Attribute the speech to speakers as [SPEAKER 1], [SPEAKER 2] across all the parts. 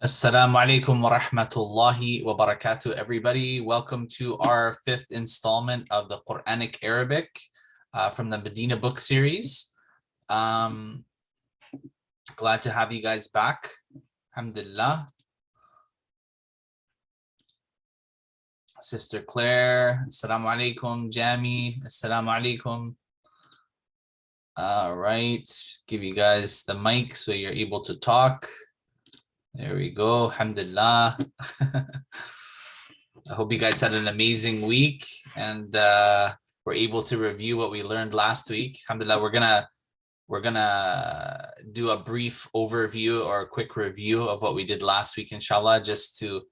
[SPEAKER 1] Assalamu alaikum wa rahmatullahi wa barakatuh, everybody. Welcome to our fifth installment of the Qur'anic Arabic from the Medina book series. Glad to have you guys back. Alhamdulillah. Sister Claire, assalamu alaikum. Jami, assalamu alaikum. All right, give you guys the mic so you're able to talk. There we go. Alhamdulillah. I hope you guys had an amazing week and were able to review what we learned last week. Alhamdulillah, we're gonna do a brief overview or a quick review of what we did last week, inshallah, just to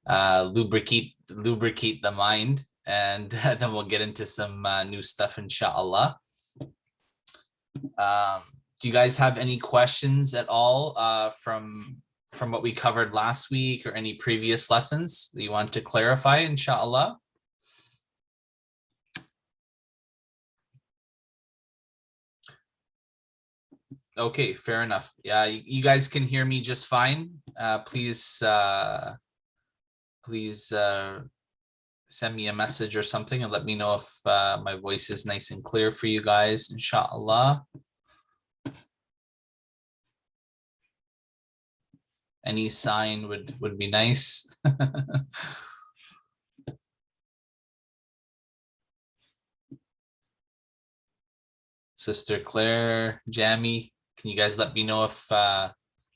[SPEAKER 1] lubricate the mind, and then we'll get into some new stuff, inshallah. Do you guys have any questions at all from what we covered last week, or any previous lessons that you want to clarify, inshallah? Okay, fair enough. Yeah, you guys can hear me just fine. Please send me a message or something and let me know if my voice is nice and clear for you guys, inshallah. Any sign would be nice. Sister Claire, Jamie, can you guys let me know if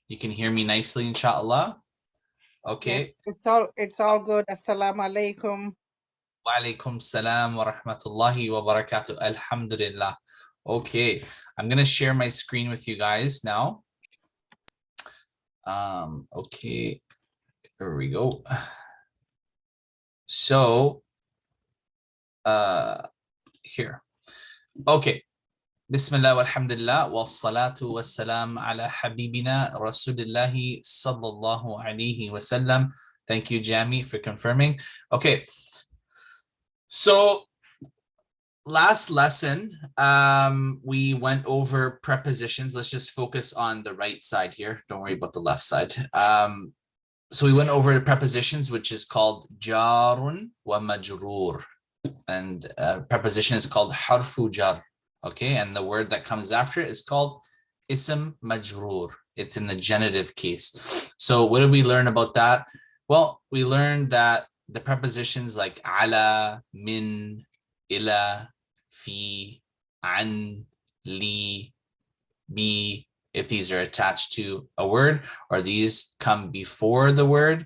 [SPEAKER 1] you can hear me nicely, inshallah? Okay.
[SPEAKER 2] Yes, it's all good. Assalamu alaikum.
[SPEAKER 1] Wa alaikum salam wa rahmatullahi wa barakatuh. Alhamdulillah. Okay, I'm gonna share my screen with you guys now. Okay, here we go. So here. Okay. Bismillah walhamdulillah wa salatu wa salam ala habibina rasulillahi sallallahu alayhi wa sallam. Thank you, Jami, for confirming. Okay, so last lesson, we went over prepositions. Let's just focus on the right side here. Don't worry about the left side. So we went over the prepositions, which is called jarun wa majrur. And preposition is called harfu jar. Okay, and the word that comes after it is called ism majrur. It's in the genitive case. So what did we learn about that? Well, we learned that the prepositions like ala, min, ila, fi, an, li, bi, if these are attached to a word or these come before the word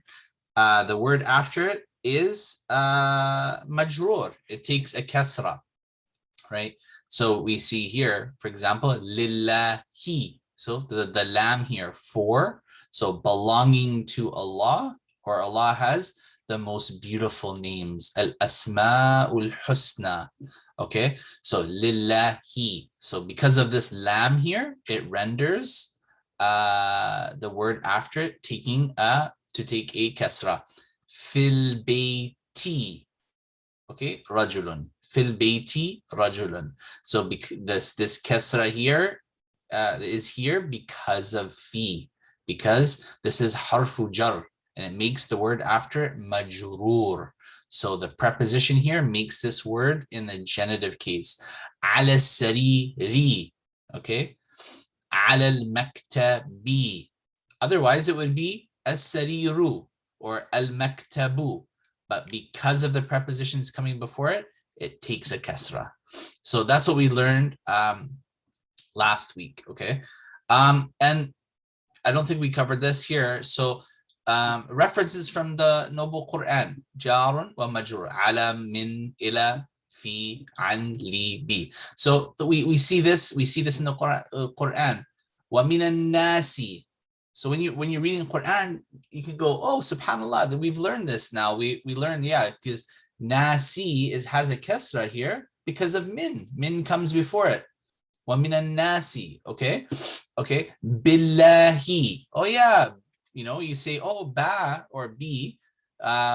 [SPEAKER 1] after it is majrur. It takes a kasra, right? So we see here, for example, lillahi. So the lam here, for, so belonging to Allah, or Allah has the most beautiful names, al-asma'ul husna. Okay, so lillahi. So because of this lam here, it renders the word after it to take a kasra. Fil bayti. Okay, rajulun. Fil bayti rajulun. So this kasra here is here because of fi, because this is harfu jar, and it makes the word after it majrur. So the preposition here makes this word in the genitive case. Ala sariri. Okay. Ala al-maktabi. Otherwise it would be as-sariru or al-maktabu. But because of the prepositions coming before it, it takes a kasra. So that's what we learned last week. Okay. And I don't think we covered this here. So references from the Noble Quran, jarun wa majrur, ala, min, ila, fi, an, li, bi. So we see this in the Quran. Wa minan nasi. So when you're reading Quran, you can go, oh, subhanallah, that we've learned this now. We learned, yeah, because nasi has a kasra here because of min. Min comes before it. Wa minan nasi. Okay. Billahi. Oh yeah. You know, you say, oh, ba or bi,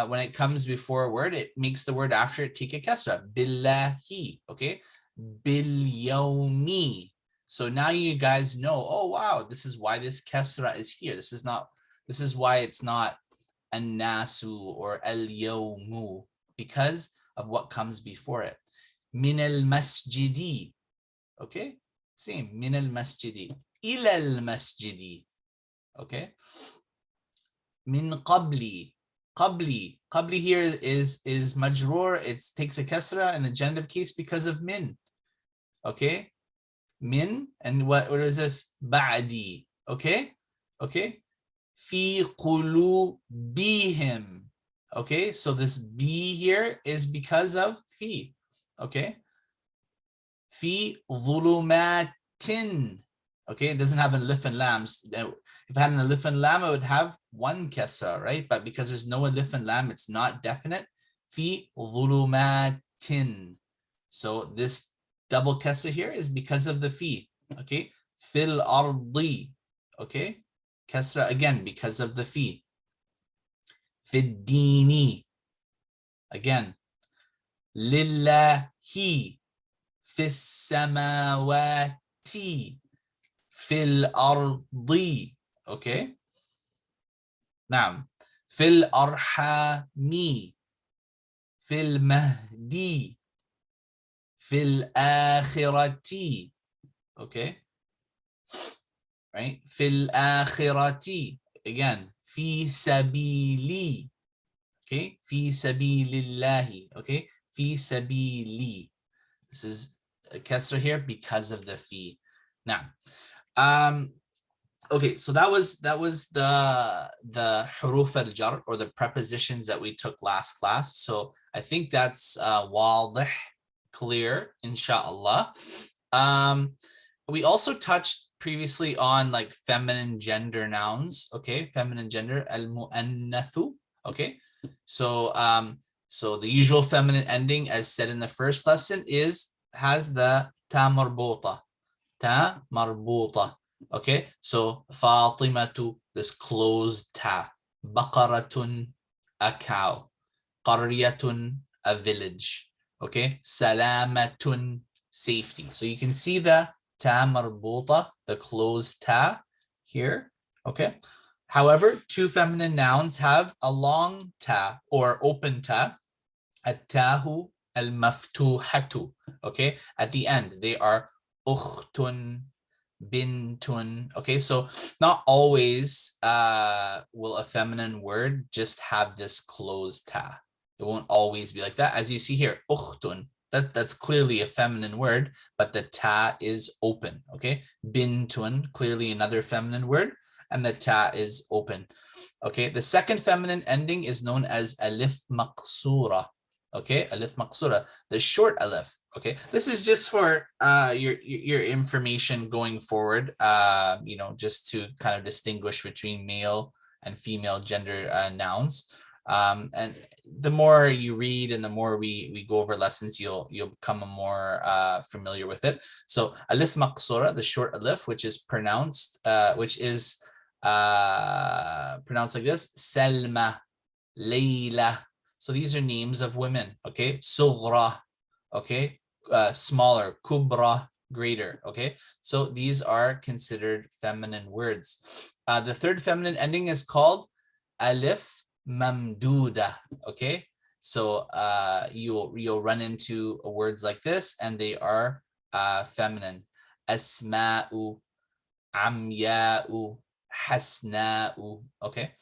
[SPEAKER 1] when it comes before a word, it makes the word after it take a kasra. Billahi. Okay. Bil yawmi. So now you guys know, oh, wow, this is why this kasra is here. This is not This is why it's not an-nasu or al-yawmu, because of what comes before it. Min al-masjidi. Okay, same. Min al-masjidi. Ila al-masjidi. Okay. Min qabli. Qabli here is majroor. It takes a kasra in the genitive case because of min. Okay. Min, and what is this? Ba'di. Okay. Okay. Fi qulubihim. Okay, so this B here is because of fi. Okay. Fi dhulumatin. Okay, it doesn't have an alif and lam. If it had an alif and lam, it would have one kasra, right? But because there's no alif and lam, it's not definite. Fi dhulumatin. So this double kasra here is because of the fi. Okay, fil ardi. Okay, kasra again because of the fi. Fid dini. Again, lillahi. Fis samawati. Fil ardi. Okay. Naam. Fil arhami. Fil mahdi. Fil akhirati. Okay. Right. Fil akhirati. Again. Fi sabili. Okay. Fi sabilillahi. Okay. Fi sabili. This is a kasra here because of the fi. Now, okay, so that was the huruf al-jar, or the prepositions that we took last class. So I think that's wadih, clear, inshallah. We also touched previously on like feminine gender nouns. Okay, feminine gender, al-mu'annathu. Okay, so so the usual feminine ending, as said in the first lesson, has the ta marbuta. Ta marbuta. Okay, so Fatimatu, this closed ta. Baqaratun, a cow. Qaryatun, a village. Okay, salamatun, safety. So you can see the ta marbuta, the closed ta here. Okay, however, two feminine nouns have a long ta or open ta. At-tahu al-maftuhatu. Okay, at the end they are ukhtun, bintun. Okay, so not always will a feminine word just have this closed ta. It won't always be like that. As you see here, ukhtun, that's clearly a feminine word, but the ta is open. Okay, bintun, clearly another feminine word, and the ta is open. Okay, the second feminine ending is known as alif maqsura. Okay, alif maqsura, the short alif. Okay, this is just for your information going forward, you know, just to kind of distinguish between male and female gender nouns. And the more you read and the more we go over lessons, you'll become more familiar with it. So alif maqsura, the short alif, which is pronounced like this: Selma, Layla. So these are names of women. Okay, Sughra. Okay, smaller. Kubra, greater. Okay, so these are considered feminine words. The third feminine ending is called alif mamduda. Okay, so you'll run into words like this, and they are feminine. Asma'u, amya'u, hasna'u. Okay,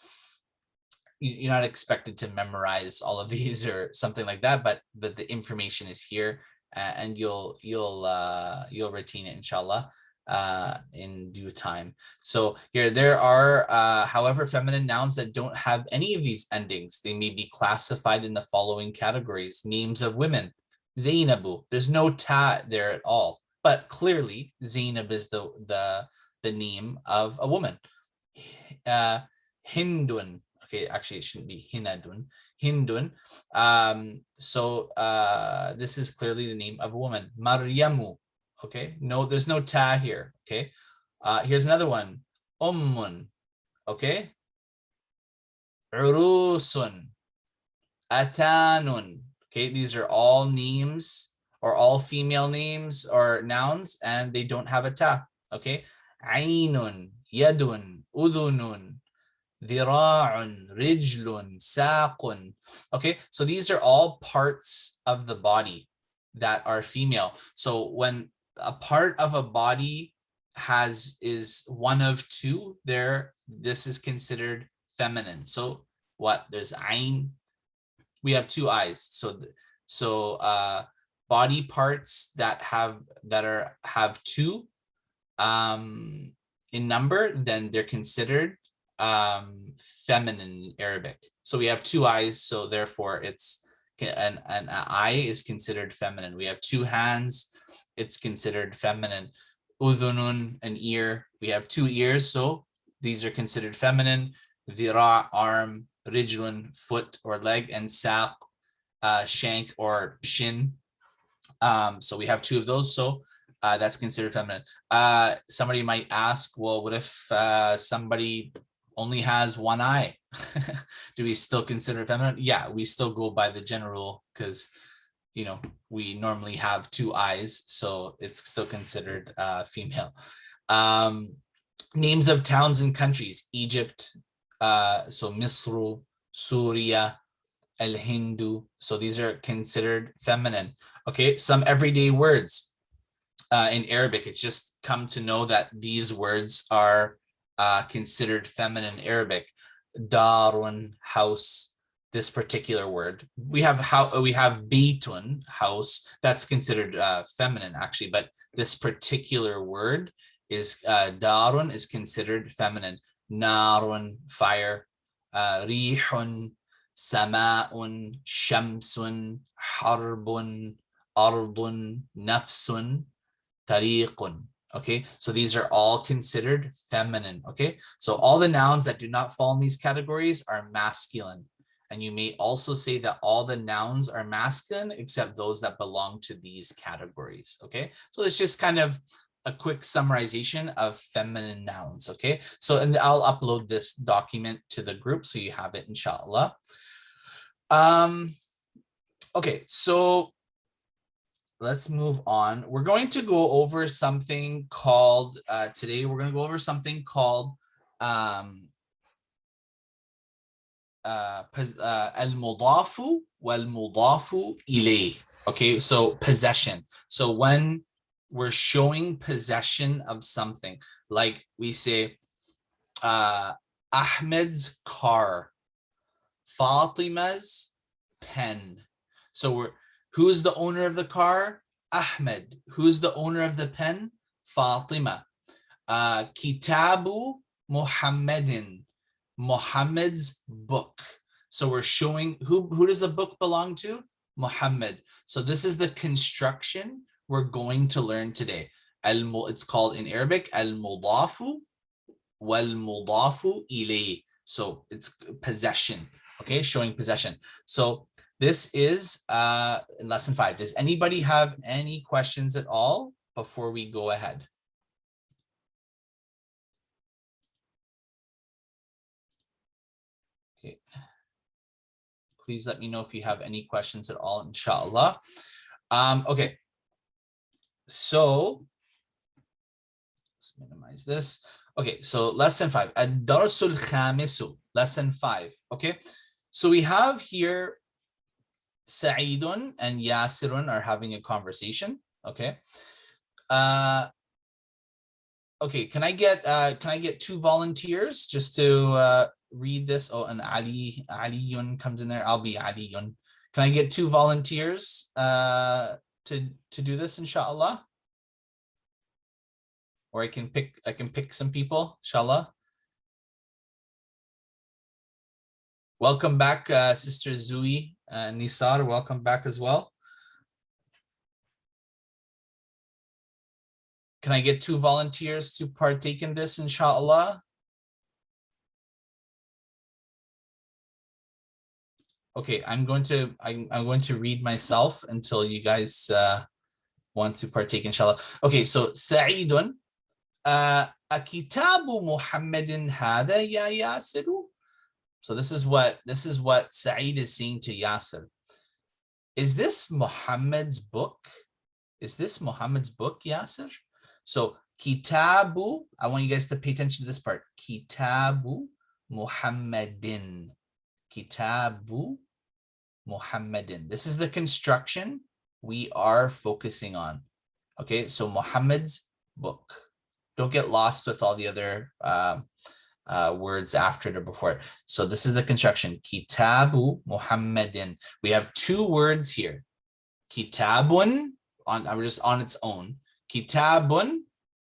[SPEAKER 1] you're not expected to memorize all of these or something like that, but the information is here, and you'll retain it, inshallah, in due time. So here there are, however, feminine nouns that don't have any of these endings. They may be classified in the following categories: names of women, Zainabu. There's no ta there at all, but clearly Zainab is the name of a woman. Hindun. Okay, actually it shouldn't be Hinadun. Hindun. So this is clearly the name of a woman. Maryamu. Okay, no, there's no ta here. Okay, here's another one. Ummun. Okay. Urusun. Atanun. Okay, these are all names, or all female names or nouns, and they don't have a ta. Okay. Ainun, yadun, udunun, ذراع, رجل, ساق. Okay, so these are all parts of the body that are female. So when a part of a body is one of two, this is considered feminine. So what? There's ayn. We have two eyes. So body parts that have two in number, then they're considered feminine in Arabic. So we have two eyes, so therefore it's an eye is considered feminine. We have two hands, it's considered feminine. Udhunun, an ear. We have two ears, so these are considered feminine. Dhira, arm. Rijlun, foot or leg, and saq, shank or shin. So we have two of those, so that's considered feminine. Somebody might ask, well, what if somebody only has one eye? Do we still consider feminine? Yeah, we still go by the general, because we normally have two eyes, so it's still considered female. Names of towns and countries: Egypt, so Misru, Surya, El Hindu. So these are considered feminine. Okay, some everyday words in Arabic. It's just come to know that these words are considered feminine in Arabic. Darun, house. This particular word. We have Baytun, house. That's considered feminine actually, but this particular word is Darun is considered feminine. Narun, fire. Rihun, sama'un, shamsun, harbun, ardun, nafsun, tariqun. Okay, so these are all considered feminine. Okay, so all the nouns that do not fall in these categories are masculine. And you may also say that all the nouns are masculine except those that belong to these categories. Okay, so it's just kind of a quick summarization of feminine nouns. Okay, so and I'll upload this document to the group so you have it, inshallah. Okay, so let's move on. We're going to go over something called today we're going to go over something called al-mudafu wal-mudafu ilayh. Okay, so possession. So when we're showing possession of something, like we say Ahmed's car, Fatima's pen. So who's the owner of the car? Ahmed. Who's the owner of the pen? Fatima. Kitabu Muhammadin. Muhammad's book. So we're showing who does the book belong to? Muhammad. So this is the construction we're going to learn today. It's called in Arabic al-mudafu wal-mudafu ilayh. So it's possession. Okay, showing possession. So this is in lesson 5. Does anybody have any questions at all before we go ahead? Okay. Please let me know if you have any questions at all, inshallah. Okay. So let's minimize this. Okay, so lesson 5. Ad-darsul khamisu, lesson 5. Okay, so we have here Sa'idun and Yasirun are having a conversation. Okay. Okay, can I get 2 volunteers just to read this? Oh, and Aliyun comes in there. I'll be Aliyun. Can I get 2 volunteers to do this, inshallah? Or I can pick some people, inshallah. Welcome back, Sister Zui and Nisar. Welcome back as well. Can I get 2 volunteers to partake in this, inshallah? Okay, I'm going to read myself until you guys want to partake, inshallah. Okay, so Sa'idun, akitabu Muhammadin hada ya Yasiru? So this is what Sa'id is saying to Yasir. Is this Muhammad's book? Is this Muhammad's book, Yasir? So Kitabu, I want you guys to pay attention to this part. Kitabu Muhammadin. Kitabu Muhammadin. This is the construction we are focusing on. Okay, so Muhammad's book. Don't get lost with all the other words after it or before it. So this is the construction. Kitabu Muhammadin. We have two words here. Kitabun, just on its own. Kitabun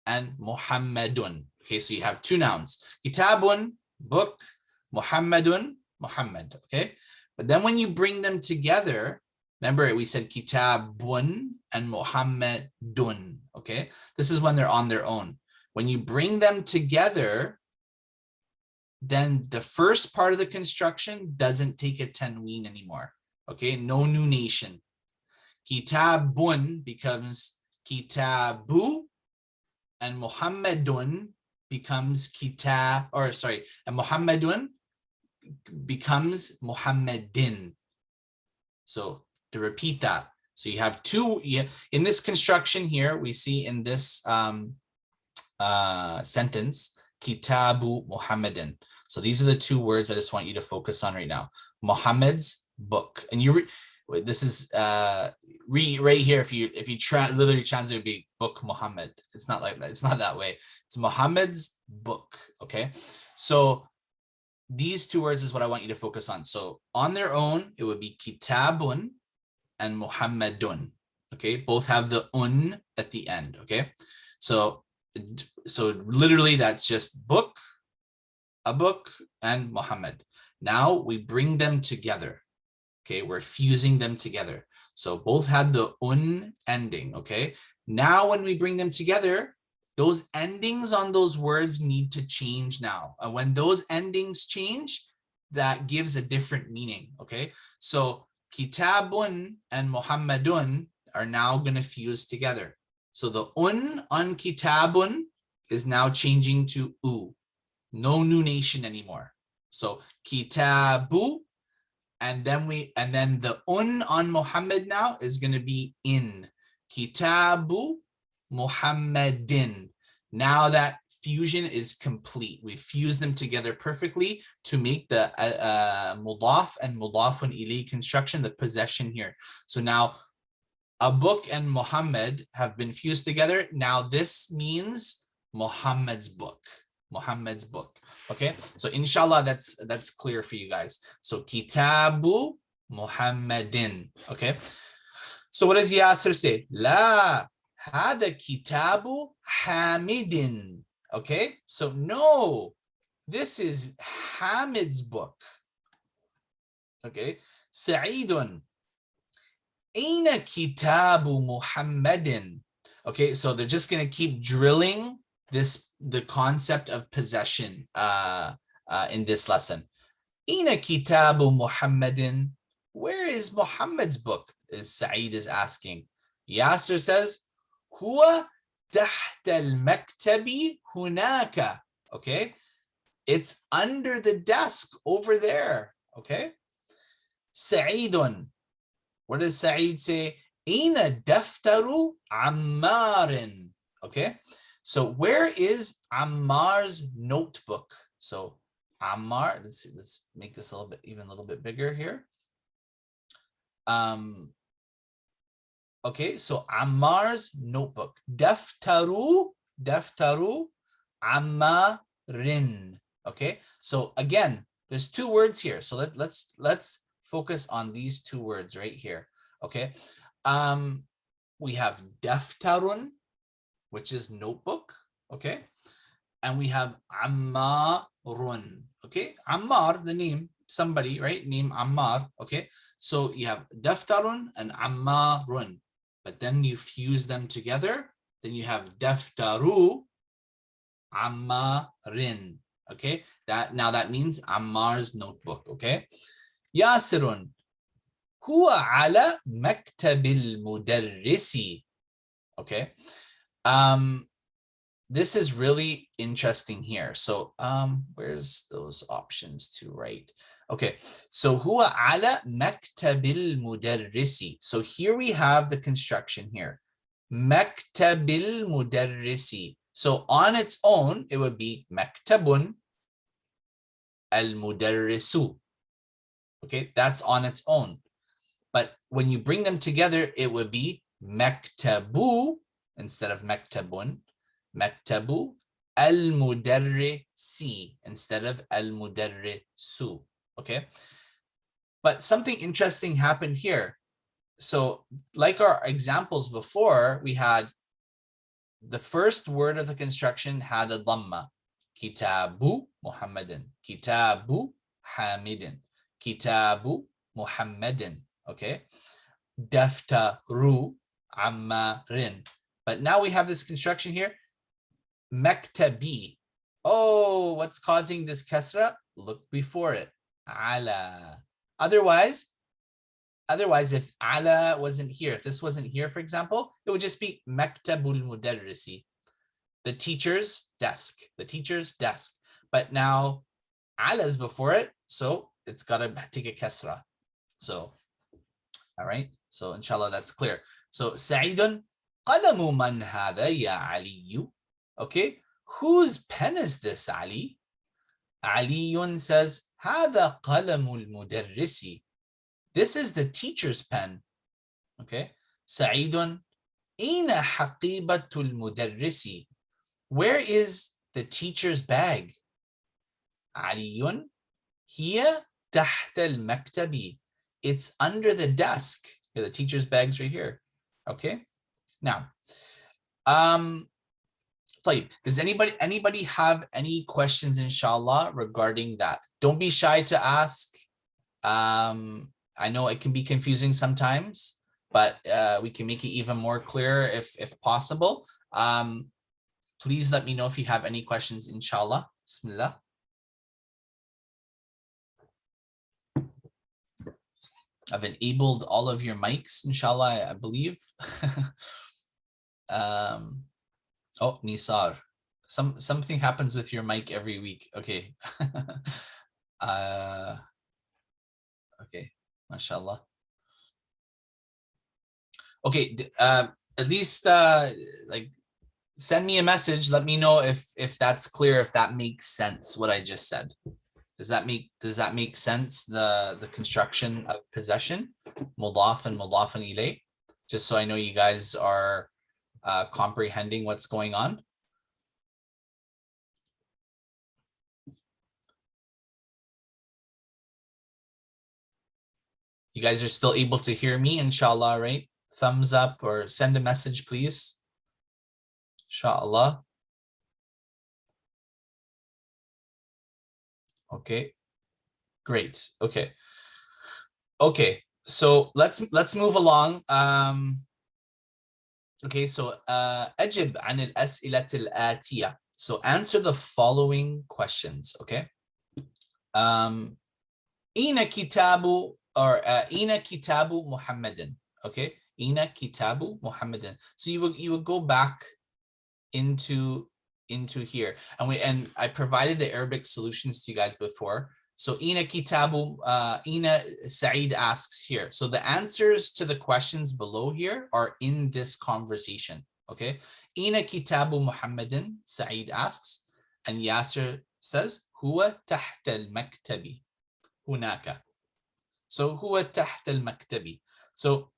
[SPEAKER 1] and Muhammadun. Okay, so you have two nouns. Kitabun, book. Muhammadun, Muhammad. Okay, but then when you bring them together, remember we said Kitabun and Muhammadun. Okay, this is when they're on their own. When you bring them together, then the first part of the construction doesn't take a tanween anymore. Okay, no nunation. Kitabun becomes kitabu, and Muhammadun becomes and Muhammadun becomes Muhammadin. So to repeat that, so you have two in this construction here. We see in this sentence, Kitabu Muhammadin. So these are the two words I just want you to focus on right now. Muhammad's book, and this is right here. If you literally translate, it would be book Muhammad. It's not like that. It's not that way. It's Muhammad's book. Okay, so these two words is what I want you to focus on. So on their own, it would be Kitabun and Muhammadun. Okay, both have the un at the end. Okay, so literally that's just book, a book, and Muhammad. Now we bring them together. Okay, we're fusing them together. So both had the un ending. Okay, now when we bring them together, those endings on those words need to change now. And when those endings change, that gives a different meaning. Okay, so Kitabun and Muhammadun are now going to fuse together. So the un on Kitabun is now changing to u. No nunation anymore. So Kitabu, and then the un on Muhammad now is going to be in. Kitabu Muhammadin. Now that fusion is complete. We fuse them together perfectly to make the mudaf and mudafun ilayh construction, the possession here. So now a book and Muhammad have been fused together. Now this means Muhammad's book. Muhammad's book. Okay, so inshallah that's clear for you guys. So Kitabu Muhammadin. Okay, so what does Yasir say? La hada Kitabu Hamidin. Okay, so no, this is Hamid's book. Okay, Sa'idun. Aina Kitabu Muhammadin. Okay, so they're just going to keep drilling the concept of possession in this lesson. Aina Kitabu Muhammadin. Where is Muhammad's book? Sa'id is asking. Yasir says, Huwa tahta al-maktabi hunaka. Okay, it's under the desk over there. Okay, Sa'idun. What does Sa'id say? Aina daftaru Ammarin. Okay, so where is Ammar's notebook? So Ammar, let's see, let's make this a little bit bigger here. Okay, so Ammar's notebook. Daftaru Ammarin. Okay, so again, there's two words here. So let's focus on these two words right here. Okay, we have daftarun, which is notebook. Okay, and we have Ammarun. Okay, Ammar, the name, somebody, right? Name Ammar. Okay, so you have daftarun and Ammarun, but then you fuse them together. Then you have daftaru Ammarin. Okay, that means Ammar's notebook. Okay, Yasirun. Huwa ala maktabil mudarrisi. Okay, this is really interesting here. So where's those options to write? Okay, so huwa ala maktabil mudarrisi. So here we have the construction here. Maktabil mudarrisi. So on its own, it would be maktabun al-mudarrisu. Okay, that's on its own. But when you bring them together, it would be maktabu instead of maktabun. Maktabu al-mudarrisi instead of al-mudarrisu. Okay. But something interesting happened here. So like our examples before, we had the first word of the construction had a dhamma. Kitabu Muhammadin. Kitabu Hamidin. Kitabu Muhammadin. Okay. Daftaru Ammarin. But now we have this construction here. Maktabi. Oh, what's causing this kasra? Look before it. Ala. Otherwise, if ala wasn't here, if this wasn't here, for example, it would just be maktabul mudarrisi, the teacher's desk, the teacher's desk. But now ala is before it, so it's got to take a kasra. So, all right. So inshallah, that's clear. So Sa'idun, qalamu man hadha ya Aliyu. Okay, whose pen is this, Ali? Aliyun says, hadha qalamul mudarrisi. This is the teacher's pen. Okay. Sa'idun, ina haqibatul mudarrisi. Where is the teacher's bag? Aliyun, hiya tahta al-maktabi. It's under the desk. Here, the teacher's bag's right here. Okay. Now, does anybody have any questions, inshallah, regarding that? Don't be shy to ask. I know it can be confusing sometimes, but we can make it even more clear if possible. Please let me know if you have any questions, inshallah. Bismillah. I've enabled all of your mics, inshallah, I believe. Oh, Nisar. Something happens with your mic every week. Okay. Okay, mashallah. Okay, at least like send me a message. Let me know if that's clear, if that makes sense, what I just said. Does that make sense, the construction of possession? Mudaf and mudafan ilay? Just so I know you guys are comprehending what's going on. You guys are still able to hear me, inshallah, right? Thumbs up or send a message, please. Inshallah. Okay, great. Okay. Okay, so let's move along. Okay, so أجب عن الأسئلة الآتية. So answer the following questions, okay? أين كتاب or أين كتاب محمد? Okay, أين كتاب محمد. So you would go back into here, and I provided the Arabic solutions to you guys before. So Ina Kitabu, Ina Saeed asks here. So the answers to the questions below here are in this conversation. Okay. Ina Kitabu Muhammadin, Saeed asks, and Yasser says, Huwa tahta al-maktabi. Hunaka. So Huwa tahta al-maktabi. So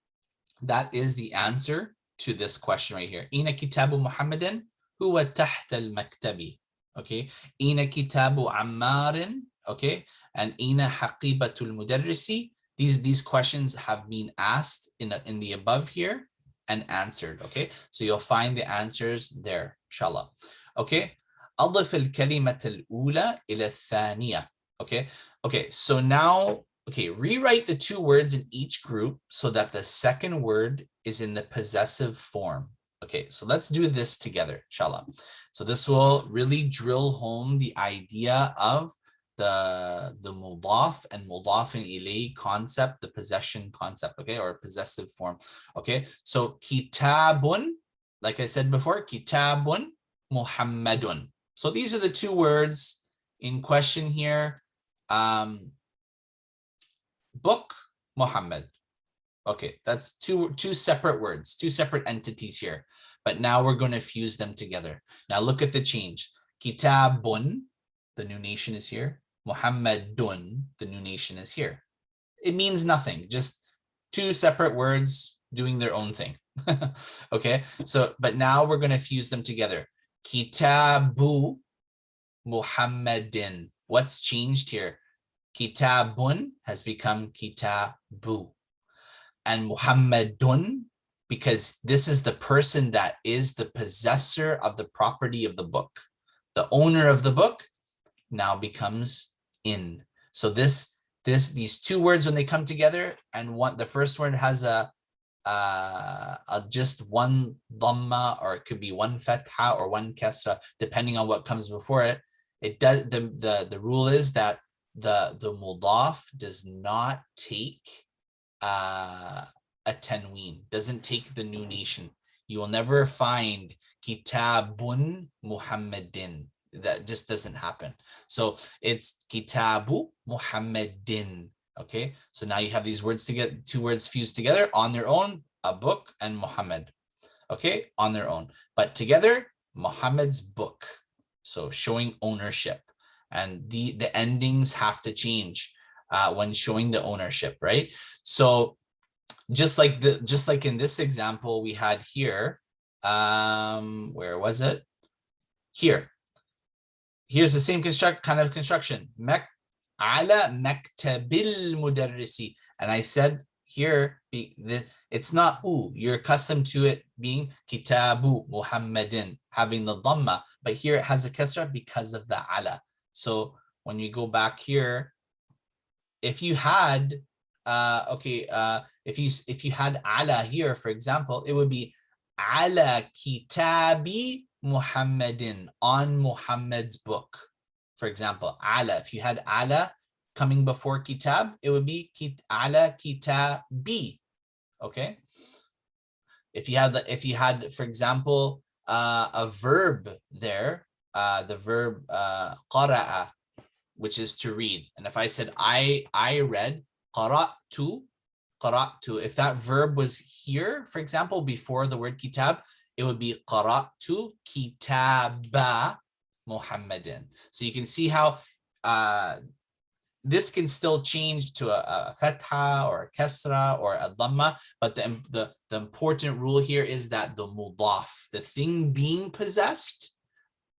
[SPEAKER 1] that is the answer to this question right here. Ina Kitabu Muhammadin, Huwa tahta al-maktabi. Okay. Ina Kitabu Ammarin. Okay, and Ina Haqibatul Mudarrisi. These questions have been asked in the above here and answered. Okay, so you'll find the answers there, inshallah. Okay, أضف الكلمة الأولى إلى الثانية. Okay, so now, okay, rewrite the two words in each group so that the second word is in the possessive form. Okay, so let's do this together, inshallah. So this will really drill home the idea of the mudaf and mudafin ilay concept, the possession concept, okay, or possessive form. Okay, so kitabun, like I said before, kitabun Muhammadun. So these are the two words in question here. Book, Muhammad. Okay, that's two separate words, two separate entities here. But now we're going to fuse them together. Now look at the change. Kitabun, the new nation is here. Muhammadun, the new nation is here. It means nothing, just two separate words doing their own thing. Okay, so, but now we're going to fuse them together. Kitabu Muhammadin. What's changed here? Kitabun has become kitabu. And Muhammadun, because this is the person that is the possessor of the property of the book. The owner of the book now becomes in. So these two words, when they come together, and the first word has a just one dhamma, or it could be one fatha or one kasra, depending on what comes before it. It does, the rule is that the mudaf does not take a tanween, doesn't take the new nation. You will never find kitabun Muhammadin. That just doesn't happen. So it's kitabu Muhammadin. Okay, so now you have these words together, two words fused together on their own, a book and Muhammad. Okay, on their own, but together, Muhammad's book. So showing ownership, and the endings have to change when showing the ownership, right? So just like in this example we had here, where was it? Here. Here's the same kind of construction. Ala maktabil mudarrisi. And I said here, it's not you're accustomed to it being kitabu Muhammadin, having the dhamma, but here it has a kasra because of the ala. So when you go back here, if you had if you had ala here, for example, it would be ala kitabi Muhammadin, on Muhammad's book. For example, ala, if you had ala coming before kitab, it would be ala kitabi. Okay, if you had for example a verb there, the verb qara'a, which is to read, and if I said I read, qara'tu, if that verb was here, for example, before the word kitab, it would be qara'tu kitaba Muhammadin. So you can see how this can still change to a fatha or a kasra or a dhamma, but the important rule here is that the mudaf, the thing being possessed,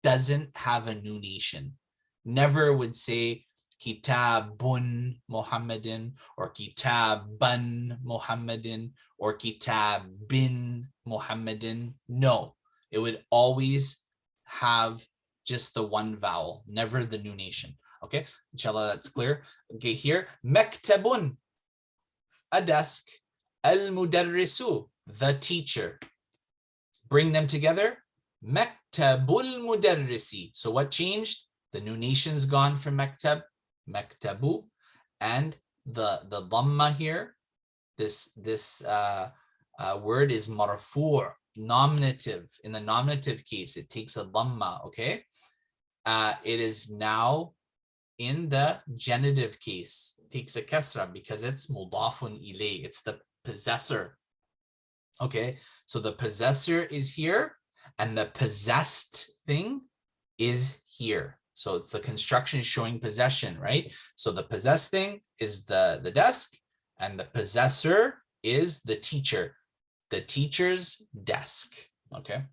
[SPEAKER 1] doesn't have a new nation. Never would say kitabun Muhammadin or kitaban Muhammadin or kitabin Muhammadin. No, it would always have just the one vowel, never the new nation. Okay, inshallah that's clear. Okay, here, maktabun, a desk, al-mudarrisu, the teacher. Bring them together, maktabul mudarrisi. So what changed? The new nation's gone from maktab, maktabu, and the dhamma here, this word is marfu', nominative. In the nominative case, it takes a dhamma, okay? It is now in the genitive case, it takes a kasra because it's mudafun ilay, it's the possessor. Okay, so the possessor is here and the possessed thing is here. So it's the construction showing possession, right? So the possessed thing is the desk and the possessor is the teacher, the teacher's desk. Okay.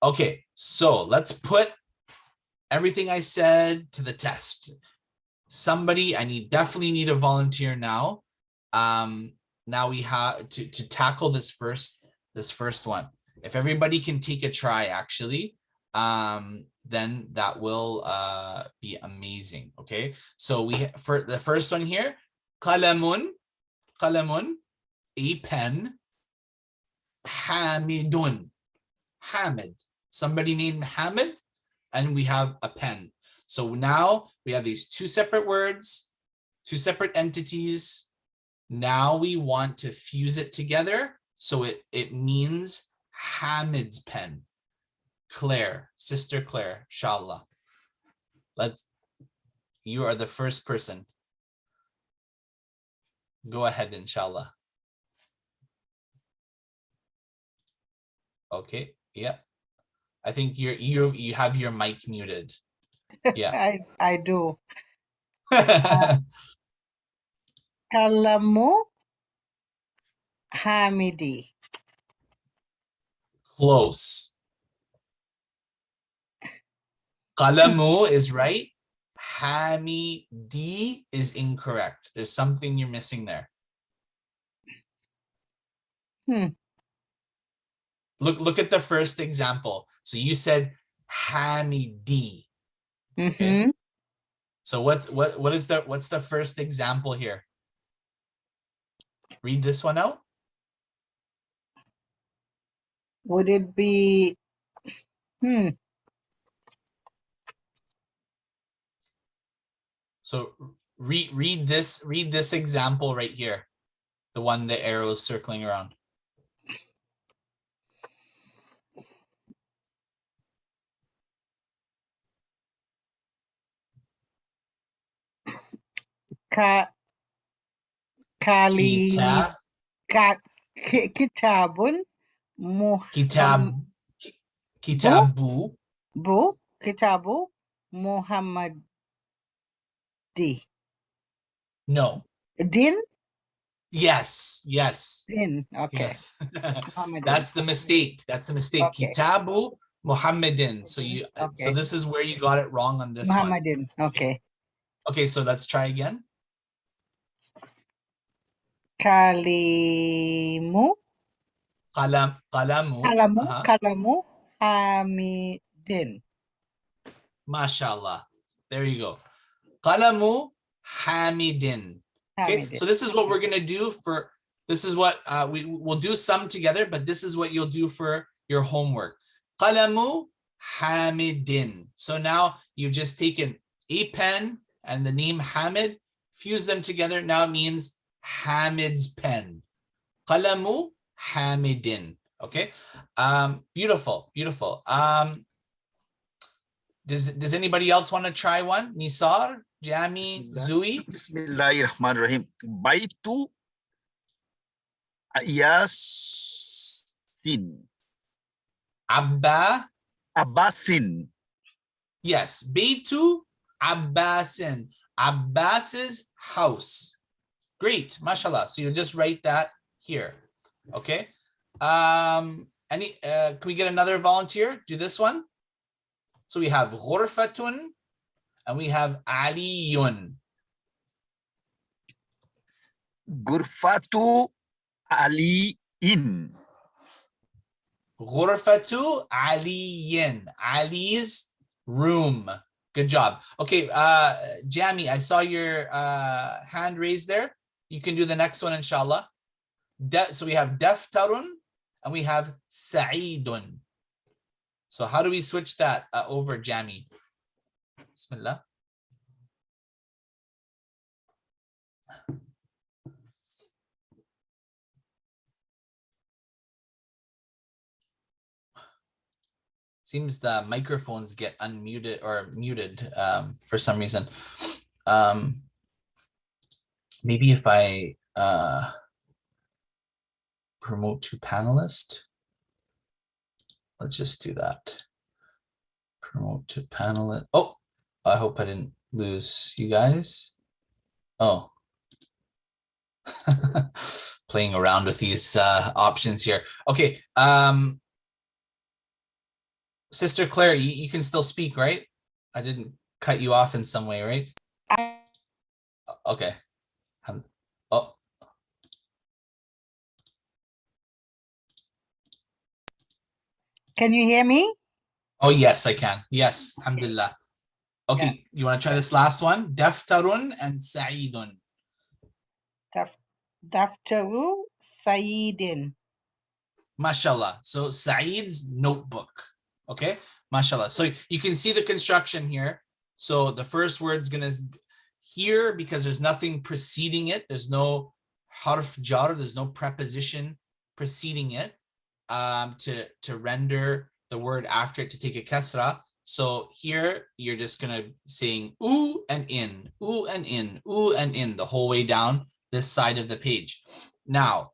[SPEAKER 1] Okay, so let's put everything I said to the test. Somebody, definitely need a volunteer now. Now we have to tackle this first one. If everybody can take a try, actually, then that will be amazing. Okay, so for the first one here, qalamun, a pen, hamidun, Hamid, somebody named Hamid, and we have a pen. So now we have these two separate words, two separate entities. Now we want to fuse it together. So it means Hamid's pen. Claire, Sister Claire, inshallah. You are the first person. Go ahead, inshallah. Okay, yeah. I think you have your mic muted. Yeah.
[SPEAKER 2] I do. Kalamu Hamidi.
[SPEAKER 1] Close. Qalamu is right. Hamidi is incorrect. There's something you're missing there. Look at the first example. So you said Hamidi. Okay. So what's the first example here? Read this one out.
[SPEAKER 2] Would it be
[SPEAKER 1] So read this example right here. The one the arrows circling around.
[SPEAKER 2] Kali Kitabun Muhammad
[SPEAKER 1] Kitabu.
[SPEAKER 2] Kitabu Muhammadi.
[SPEAKER 1] No.
[SPEAKER 2] Din?
[SPEAKER 1] Yes.
[SPEAKER 2] Din. Okay.
[SPEAKER 1] Yes.
[SPEAKER 2] Muhammadin.
[SPEAKER 1] That's the mistake.
[SPEAKER 2] Okay.
[SPEAKER 1] Kitabu Muhammadin. So
[SPEAKER 2] Okay.
[SPEAKER 1] this is where you got it wrong on this one.
[SPEAKER 2] Muhammadin. Okay.
[SPEAKER 1] Okay, so let's try again.
[SPEAKER 2] Kalimu.
[SPEAKER 1] Qalamu.
[SPEAKER 2] Kalamu Hamidin.
[SPEAKER 1] Mashallah. There you go. Qalamu Hamidin. Okay, so this is what we're gonna do for. This is what we'll do some together, but this is what you'll do for your homework. Qalamu Hamidin. So now you've just taken a pen and the name Hamid, fuse them together. Now it means Hamid's pen. Qalamu Hamidin. Okay. Beautiful. Does anybody else want to try one? Nisar, Jami, Zui?
[SPEAKER 3] Bismillahirrahmanirrahim. Baitu Yasin. Abbasin.
[SPEAKER 1] Yes. Beitu Abbasin. Abbas's house. Great. Mashallah. So you'll just write that here. Okay. Can we get another volunteer? Do this one. So we have Ghurfatun and we have Aliyun.
[SPEAKER 3] Gurfatu Aliin.
[SPEAKER 1] Ghurfatu Aliyin. Ali's room. Good job. Okay, Jami, I saw your hand raised there. You can do the next one, inshallah. So we have Daftarun and we have Sa'idun. So how do we switch that over, Jami? Bismillah. Seems the microphones get unmuted or muted for some reason. Maybe if I promote to panelist. Let's just do that. Promote to panelist. Oh, I hope I didn't lose you guys. Oh. Playing around with these options here. Okay. Sister Claire, you can still speak, right? I didn't cut you off in some way, right? Okay. Oh.
[SPEAKER 2] Can you hear me?
[SPEAKER 1] Oh, yes, I can. Yes, alhamdulillah. Okay, yeah. You want to try this last one? Daftarun and Sa'idun.
[SPEAKER 2] Daftaru Saidin.
[SPEAKER 1] Mashallah. So Sa'id's notebook. Okay, mashallah. So you can see the construction here. So the first word's gonna here, because there's nothing preceding it. There's no harf jar. There's no preposition preceding it to render the word after it to take a kasra. So here you're just gonna saying ooh and in, ooh and in, ooh and in the whole way down this side of the page. Now,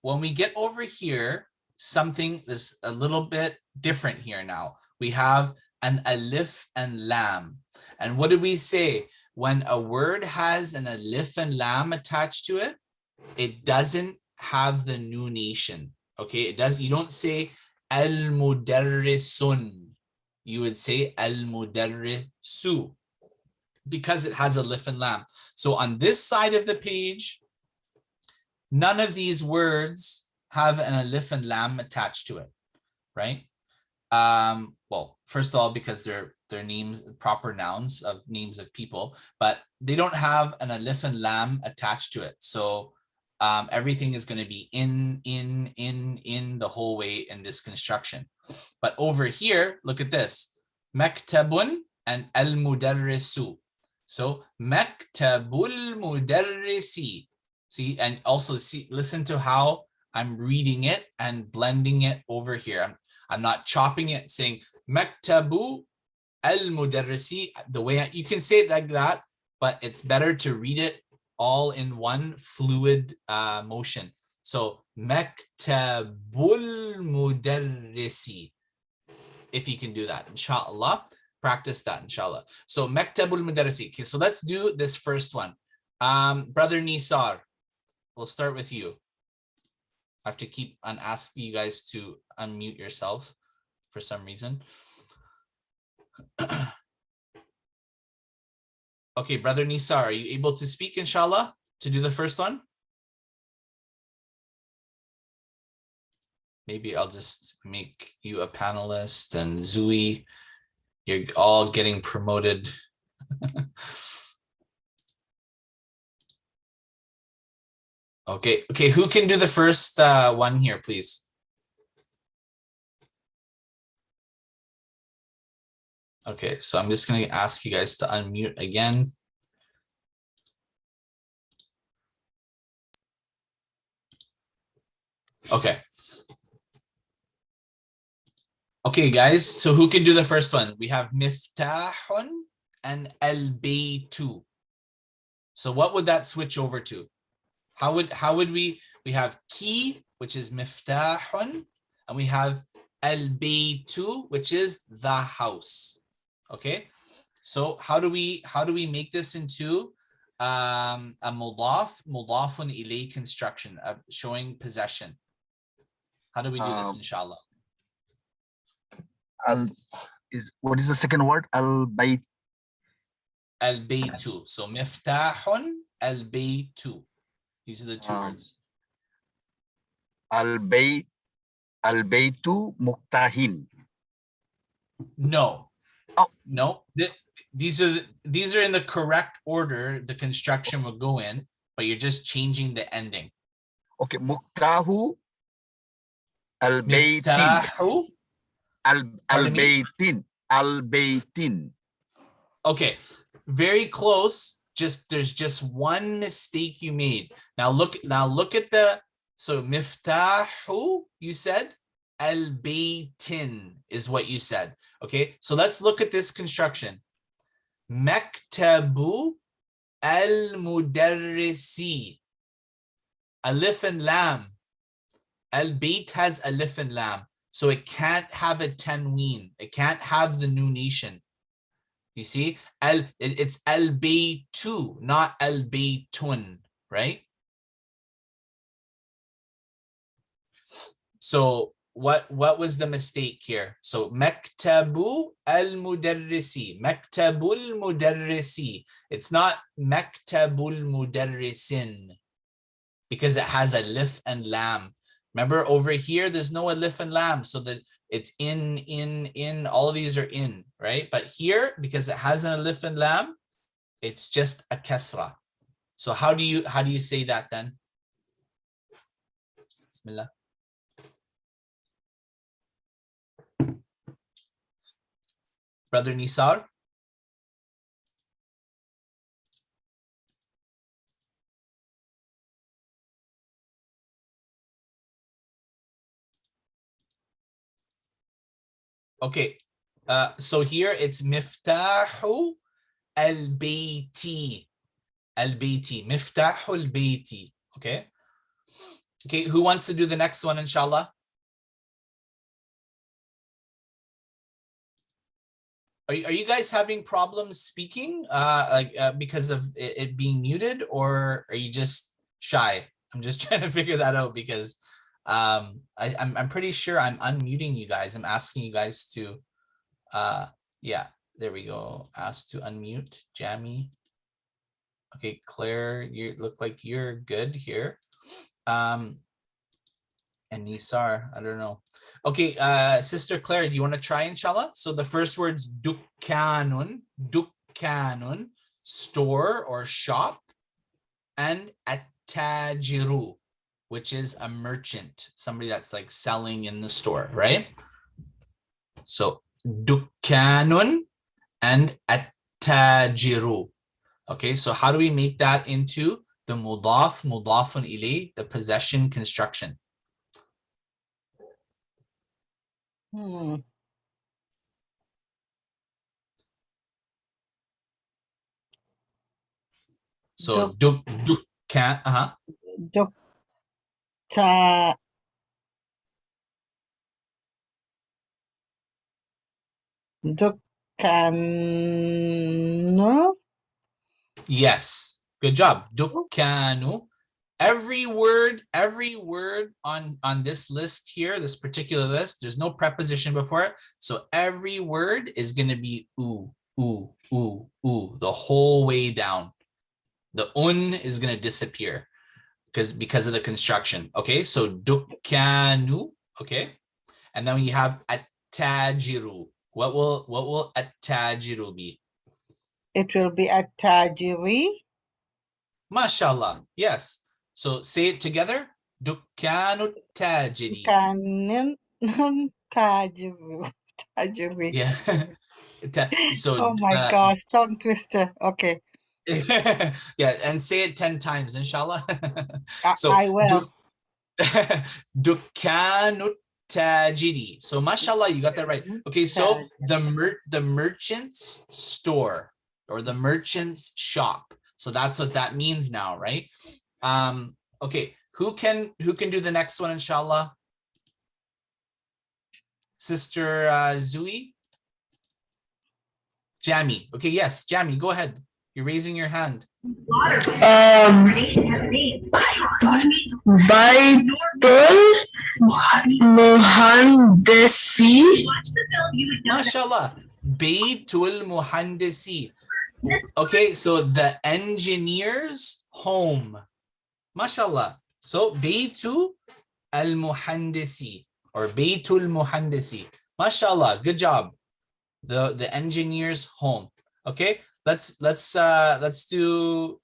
[SPEAKER 1] when we get over here, something is a little bit different here now. We have an alif and lam. And what did we say? when a word has an alif and lam attached to it, it doesn't have the nunation. Okay, it does. You don't say al-mudarrisun. You would say al-mudarrisu because it has alif and lam. So on this side of the page, none of these words have an alif and lam attached to it, right? Well, first of all, because they're names, proper nouns of names of people, but they don't have an alif and lam attached to it. So everything is going to be in the whole way in this construction. But over here, look at this. Maktabun and al-mudarrisu. So maktabul mudarrisi. See, and also see, listen to how I'm reading it and blending it over here. I'm not chopping it, saying maktabu al-mudarrisi. The way you can say it like that, but it's better to read it all in one fluid motion. So maktabul mudarrisi. If you can do that, inshallah, practice that, inshallah. So maktabul mudarrisi. Okay, so let's do this first one. Brother Nisar, we'll start with you. I have to keep on asking you guys to unmute yourself for some reason. Okay, Brother Nisar, are you able to speak, inshallah, to do the first one? Maybe I'll just make you a panelist, and Zui, you're all getting promoted. Okay, who can do the first one here, please? Okay, so I'm just going to ask you guys to unmute again. Okay. Okay, guys, so who can do the first one? We have miftahun and al-baytu. So what would that switch over to? How would we have key, which is miftahun, and we have al-baytu, which is the house. Okay, so how do we make this into a mudafun ilay construction, showing possession? How do we do this, inshallah?
[SPEAKER 3] What is the second word? Al-bayt.
[SPEAKER 1] Al-baytu. So miftahun al-baytu. These are the two words.
[SPEAKER 3] Al-baytu muktahin.
[SPEAKER 1] No.
[SPEAKER 3] Oh.
[SPEAKER 1] No. These are in the correct order the construction will go in, but you're just changing the ending.
[SPEAKER 3] Okay, muktahu al-baytin.
[SPEAKER 1] Miftahu.
[SPEAKER 3] Al-baytin. Al-baytin.
[SPEAKER 1] Okay, very close. There's just one mistake you made. Now look at the, so miftahu, you said, al-baytin is what you said. Okay, so let's look at this construction. Maktabu al-mudarrisi. Alif and lam. Al-bayt has alif and lam. So it can't have a tanween. It can't have the nunation. You see, it's al-baytu, not al-baytun, right? So what was the mistake here? So maktabu al-mudarrisi, maktabul mudarrisi. It's not maktabul mudarrisin because it has alif and lam. Remember over here, there's no alif and lam, so that it's in, all of these are in, right? But here, because it has an alif and lam, it's just a kasra. So how do you say that then? Bismillah. Brother Nisar? Okay, so here it's miftahu al-bayti. Al-bayti, miftahu al-bayti. Okay, who wants to do the next one, inshallah? Are you guys having problems speaking because of it being muted, or are you just shy? I'm just trying to figure that out because I'm pretty sure I'm unmuting you guys. I'm asking you guys to yeah, there we go. Ask to unmute Jamie. Okay, Claire, you look like you're good here. And Nisar, I don't know. Okay, Sister Claire, do you want to try, inshallah? So the first word's dukkanun, store or shop, and attajiru, which is a merchant, somebody that's like selling in the store, right? So dukkanun and attajiru. Okay, so how do we make that into the mudafun ilay, the possession construction? So dukkan,
[SPEAKER 2] Dukta, dukkanu.
[SPEAKER 1] Yes, good job. Dukkanu. Every word on this list here, this particular list, there's no preposition before it. So every word is going to be oo, the whole way down. The is going to disappear because of the construction. Okay, so dukkanu. Okay, and then you have attajiru. What will attajiru be?
[SPEAKER 2] It will be attajiri.
[SPEAKER 1] Mashallah. Yes. So say it together. Dukkanu tajiri.
[SPEAKER 2] Kanin tajiru. Tajiri.
[SPEAKER 1] Yeah. So
[SPEAKER 2] Oh my gosh, tongue twister. Okay,
[SPEAKER 1] yeah, and say it 10 times, inshallah. So
[SPEAKER 2] I will.
[SPEAKER 1] Dukkanu tajiri. So mashallah, you got that right. Okay, so the merchant's store or the merchant's shop. So that's what that means now, right? Okay, who can do the next one, inshallah? Sister Zui? Jamie. Okay, yes, Jamie, go ahead. You're raising your hand.
[SPEAKER 4] Baitul Muhandisi.
[SPEAKER 1] Mashallah. Baitul Muhandisi. Okay, so the engineer's home. Mashallah. So Baitu al-Muhandisi or Baitul Muhandisi. Mashallah. Good job. The engineer's home. Okay, let's do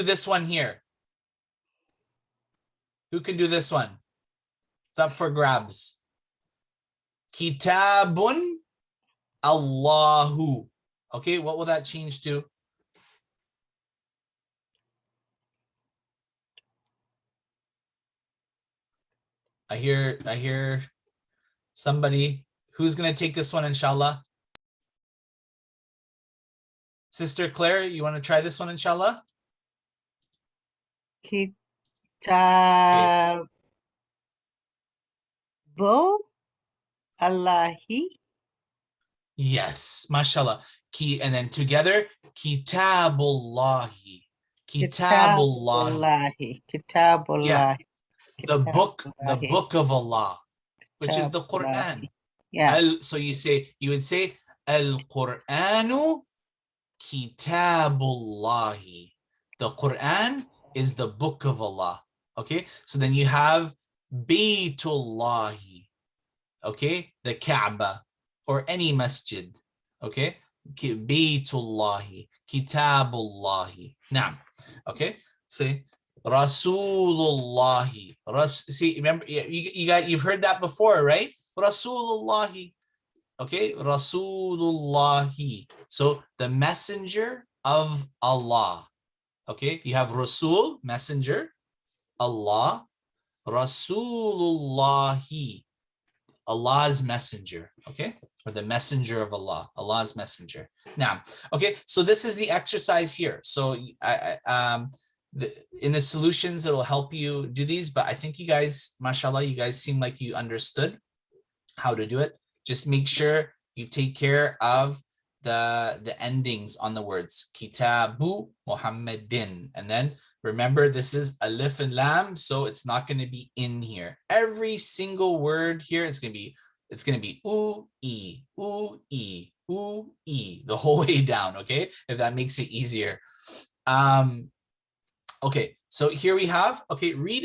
[SPEAKER 1] this one here. Who can do this one? It's up for grabs. Kitabun Allahu. Okay, what will that change to? I hear somebody. Who's going to take this one, inshallah? Sister Claire, you want to try this one, inshallah?
[SPEAKER 2] Kitabu Allahi.
[SPEAKER 1] Yes, mashallah. And then together, Kitabullahi. Kitabullahi.
[SPEAKER 2] Kitabullahi.
[SPEAKER 1] The book of Allah, which is the Quran.
[SPEAKER 2] Yeah.
[SPEAKER 1] So you would say Al-Qur'anu Kitabullahi. The Quran is the book of Allah. Okay, so then you have Baytullahi. Okay, the Kaaba or any masjid. Okay, Baytullahi, Kitabullahi. Now, okay, see Rasulullahi. See, remember, you've heard that before, right? Rasulullahi. Okay, Rasulullahi. So the messenger of Allah. Okay, you have Rasul, messenger, Allah, Rasulullahi, Allah's messenger. Okay, or the messenger of Allah, Allah's messenger. Now, okay, so this is the exercise here. So in the solutions, it'll help you do these, but I think you guys, mashallah, you guys seem like you understood how to do it. Just make sure you take care of the endings on the words. Kitabu Muhammadin. And then remember, this is alif and lam, so it's not going to be in here. Every single word here, it's going to be oo, e, the whole way down, okay? If that makes it easier. Okay, so here we have, okay, read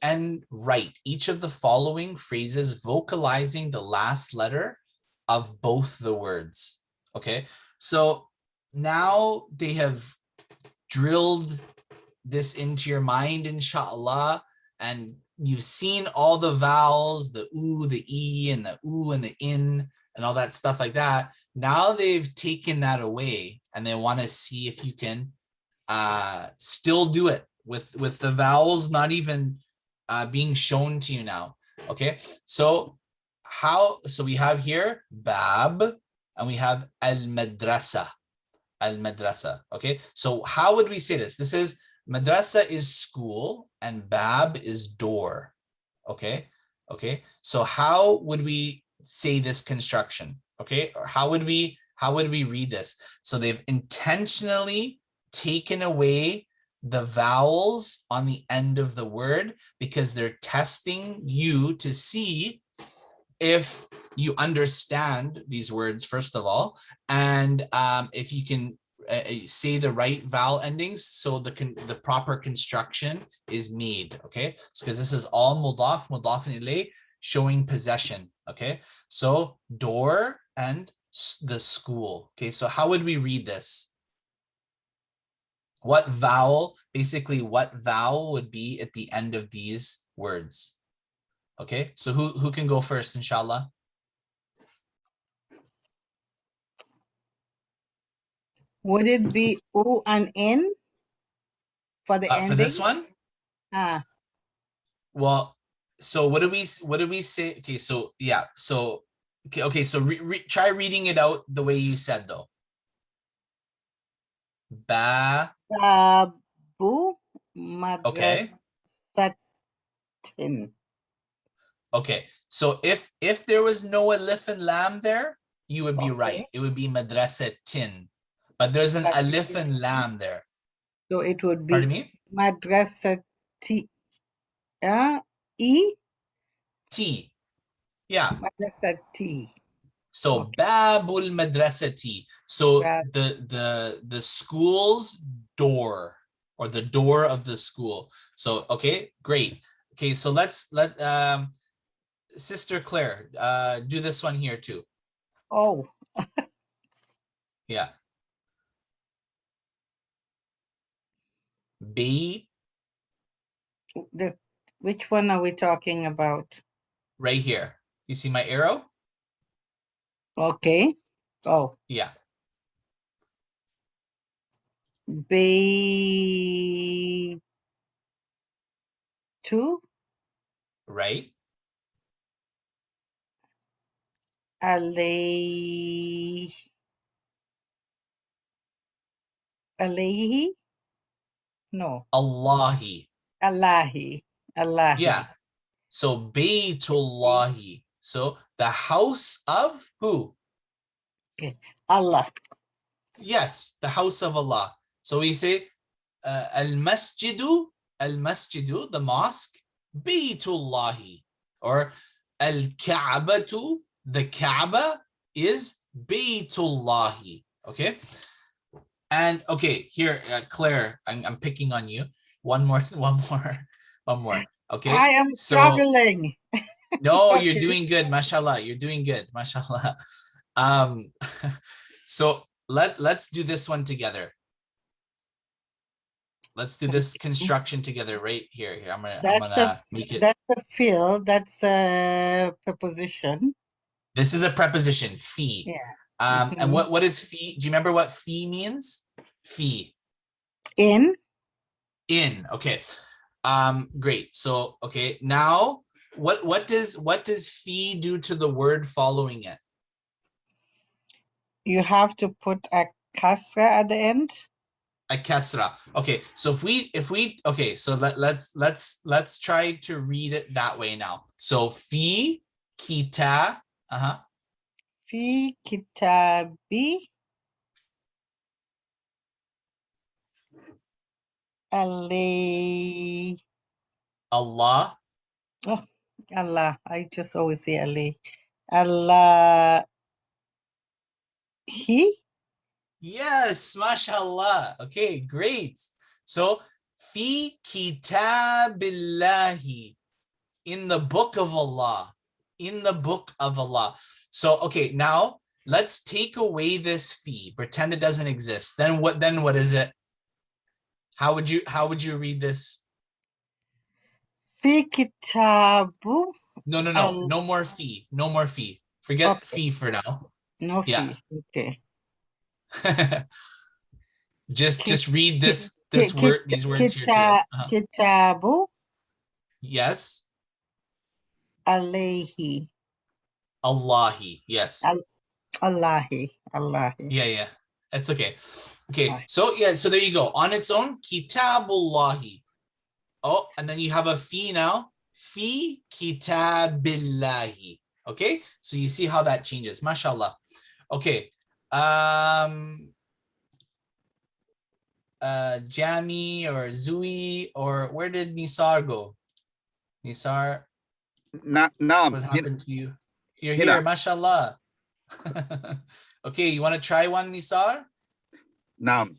[SPEAKER 1] and write each of the following phrases, vocalizing the last letter of both the words. Okay, so now they have drilled this into your mind, inshallah, and you've seen all the vowels, the oo, the e, and the oo and the in, and all that stuff like that. Now they've taken that away, and they want to see if you can still do it with the vowels not even being shown to you now. Okay, so we have here bab, and we have al-madrasa. Okay, so how would we say this? This is madrasa is school and bab is door. Okay, so how would we say this construction? Okay, or how would we read this? So they've intentionally taken away the vowels on the end of the word because they're testing you to see if you understand these words, first of all, and if you can say the right vowel endings, so the proper construction is made. Okay, so because this is all mudaf ilayh, showing possession. Okay, so door and the school. Okay, so how would we read this? What vowel would be at the end of these words? Okay, so who can go first, inshallah?
[SPEAKER 2] Would it be oo and in for the ending?
[SPEAKER 1] For this one? Well, so what do we say? Okay, so yeah, so okay, so try reading it out the way you said though. Ba.
[SPEAKER 2] Babu
[SPEAKER 1] Okay.
[SPEAKER 2] madrasatin.
[SPEAKER 1] Okay, so if there was no alif and lam there, you would be
[SPEAKER 2] Okay.
[SPEAKER 1] right. It would be madrasatin, but there's an alif and lam there.
[SPEAKER 2] So it would
[SPEAKER 1] Pardon
[SPEAKER 2] be
[SPEAKER 1] me?
[SPEAKER 2] madrasati. E?
[SPEAKER 1] T. Yeah.
[SPEAKER 2] Madrasati.
[SPEAKER 1] So
[SPEAKER 2] Okay.
[SPEAKER 1] babul madrasati. So
[SPEAKER 2] Bab.
[SPEAKER 1] the school's door, or the door of the school. So okay, great. Okay, so let Sister Claire do this one here too.
[SPEAKER 2] Oh,
[SPEAKER 1] Yeah. B.
[SPEAKER 2] which one are we talking about?
[SPEAKER 1] Right here. You see my arrow?
[SPEAKER 2] Okay. Oh,
[SPEAKER 1] Yeah.
[SPEAKER 2] B two.
[SPEAKER 1] Right.
[SPEAKER 2] Alayhi. No.
[SPEAKER 1] Allahi.
[SPEAKER 2] Allahi.
[SPEAKER 1] Yeah. So Baytullahi. So the house of who?
[SPEAKER 2] Okay. Allah.
[SPEAKER 1] Yes, the house of Allah. So we say al-masjidu, the mosque, Baytullahi. Or al-Ka'batu, the Kaaba is Baytullahi. Okay. And okay, here, Claire, I'm picking on you. One more. Okay.
[SPEAKER 2] I am struggling.
[SPEAKER 1] No, you're
[SPEAKER 2] Okay.
[SPEAKER 1] doing good, mashallah. You're doing good, mashallah. So let's do this one together. Let's do this construction together right here. I'm gonna make it.
[SPEAKER 2] That's the field. That's a preposition.
[SPEAKER 1] This is a preposition, fi.
[SPEAKER 2] Yeah.
[SPEAKER 1] And what is fi? Do you remember what fi means? Fi.
[SPEAKER 2] In.
[SPEAKER 1] Okay. Great. So okay, now what does fi do to the word following it?
[SPEAKER 2] You have to put a kasra at the end.
[SPEAKER 1] A kasra. Okay, so if we okay, so let's try to read it that way now. So fi kita
[SPEAKER 2] Fi kitabi Allah.
[SPEAKER 1] Allah.
[SPEAKER 2] Oh, Allah. I just always say Allah. Allah. He?
[SPEAKER 1] Yes, mashallah. Okay, great. So, fi kitabillahi, in the book of Allah, in the book of Allah. So, okay, now let's take away this fi, pretend it doesn't exist. Then what is it? How would you read this?
[SPEAKER 2] Fi kitabu.
[SPEAKER 1] No, no more fi, no more fi. Forget
[SPEAKER 2] Okay.
[SPEAKER 1] fi for now.
[SPEAKER 2] No
[SPEAKER 1] Yeah.
[SPEAKER 2] fee. Okay.
[SPEAKER 1] just read
[SPEAKER 2] Ki-
[SPEAKER 1] this word, these words here together.
[SPEAKER 2] Kitabu
[SPEAKER 1] Yes.
[SPEAKER 2] alayhi.
[SPEAKER 1] Allahi. Yes.
[SPEAKER 2] Allahi. Allahi.
[SPEAKER 1] Yeah. That's okay. Okay.
[SPEAKER 2] Right.
[SPEAKER 1] So yeah, so there you go. On its own, kitabullahi. Oh, and then you have a fi now. Fi kitabillahi. Okay. So you see how that changes. Mashallah. Okay. Jami or Zui, or where did Nisar go? Nisar,
[SPEAKER 3] Naam.
[SPEAKER 1] what happened to you? You're
[SPEAKER 3] Hina.
[SPEAKER 1] here, mashallah. Okay, you want to try one, Nisar?
[SPEAKER 3] Naam.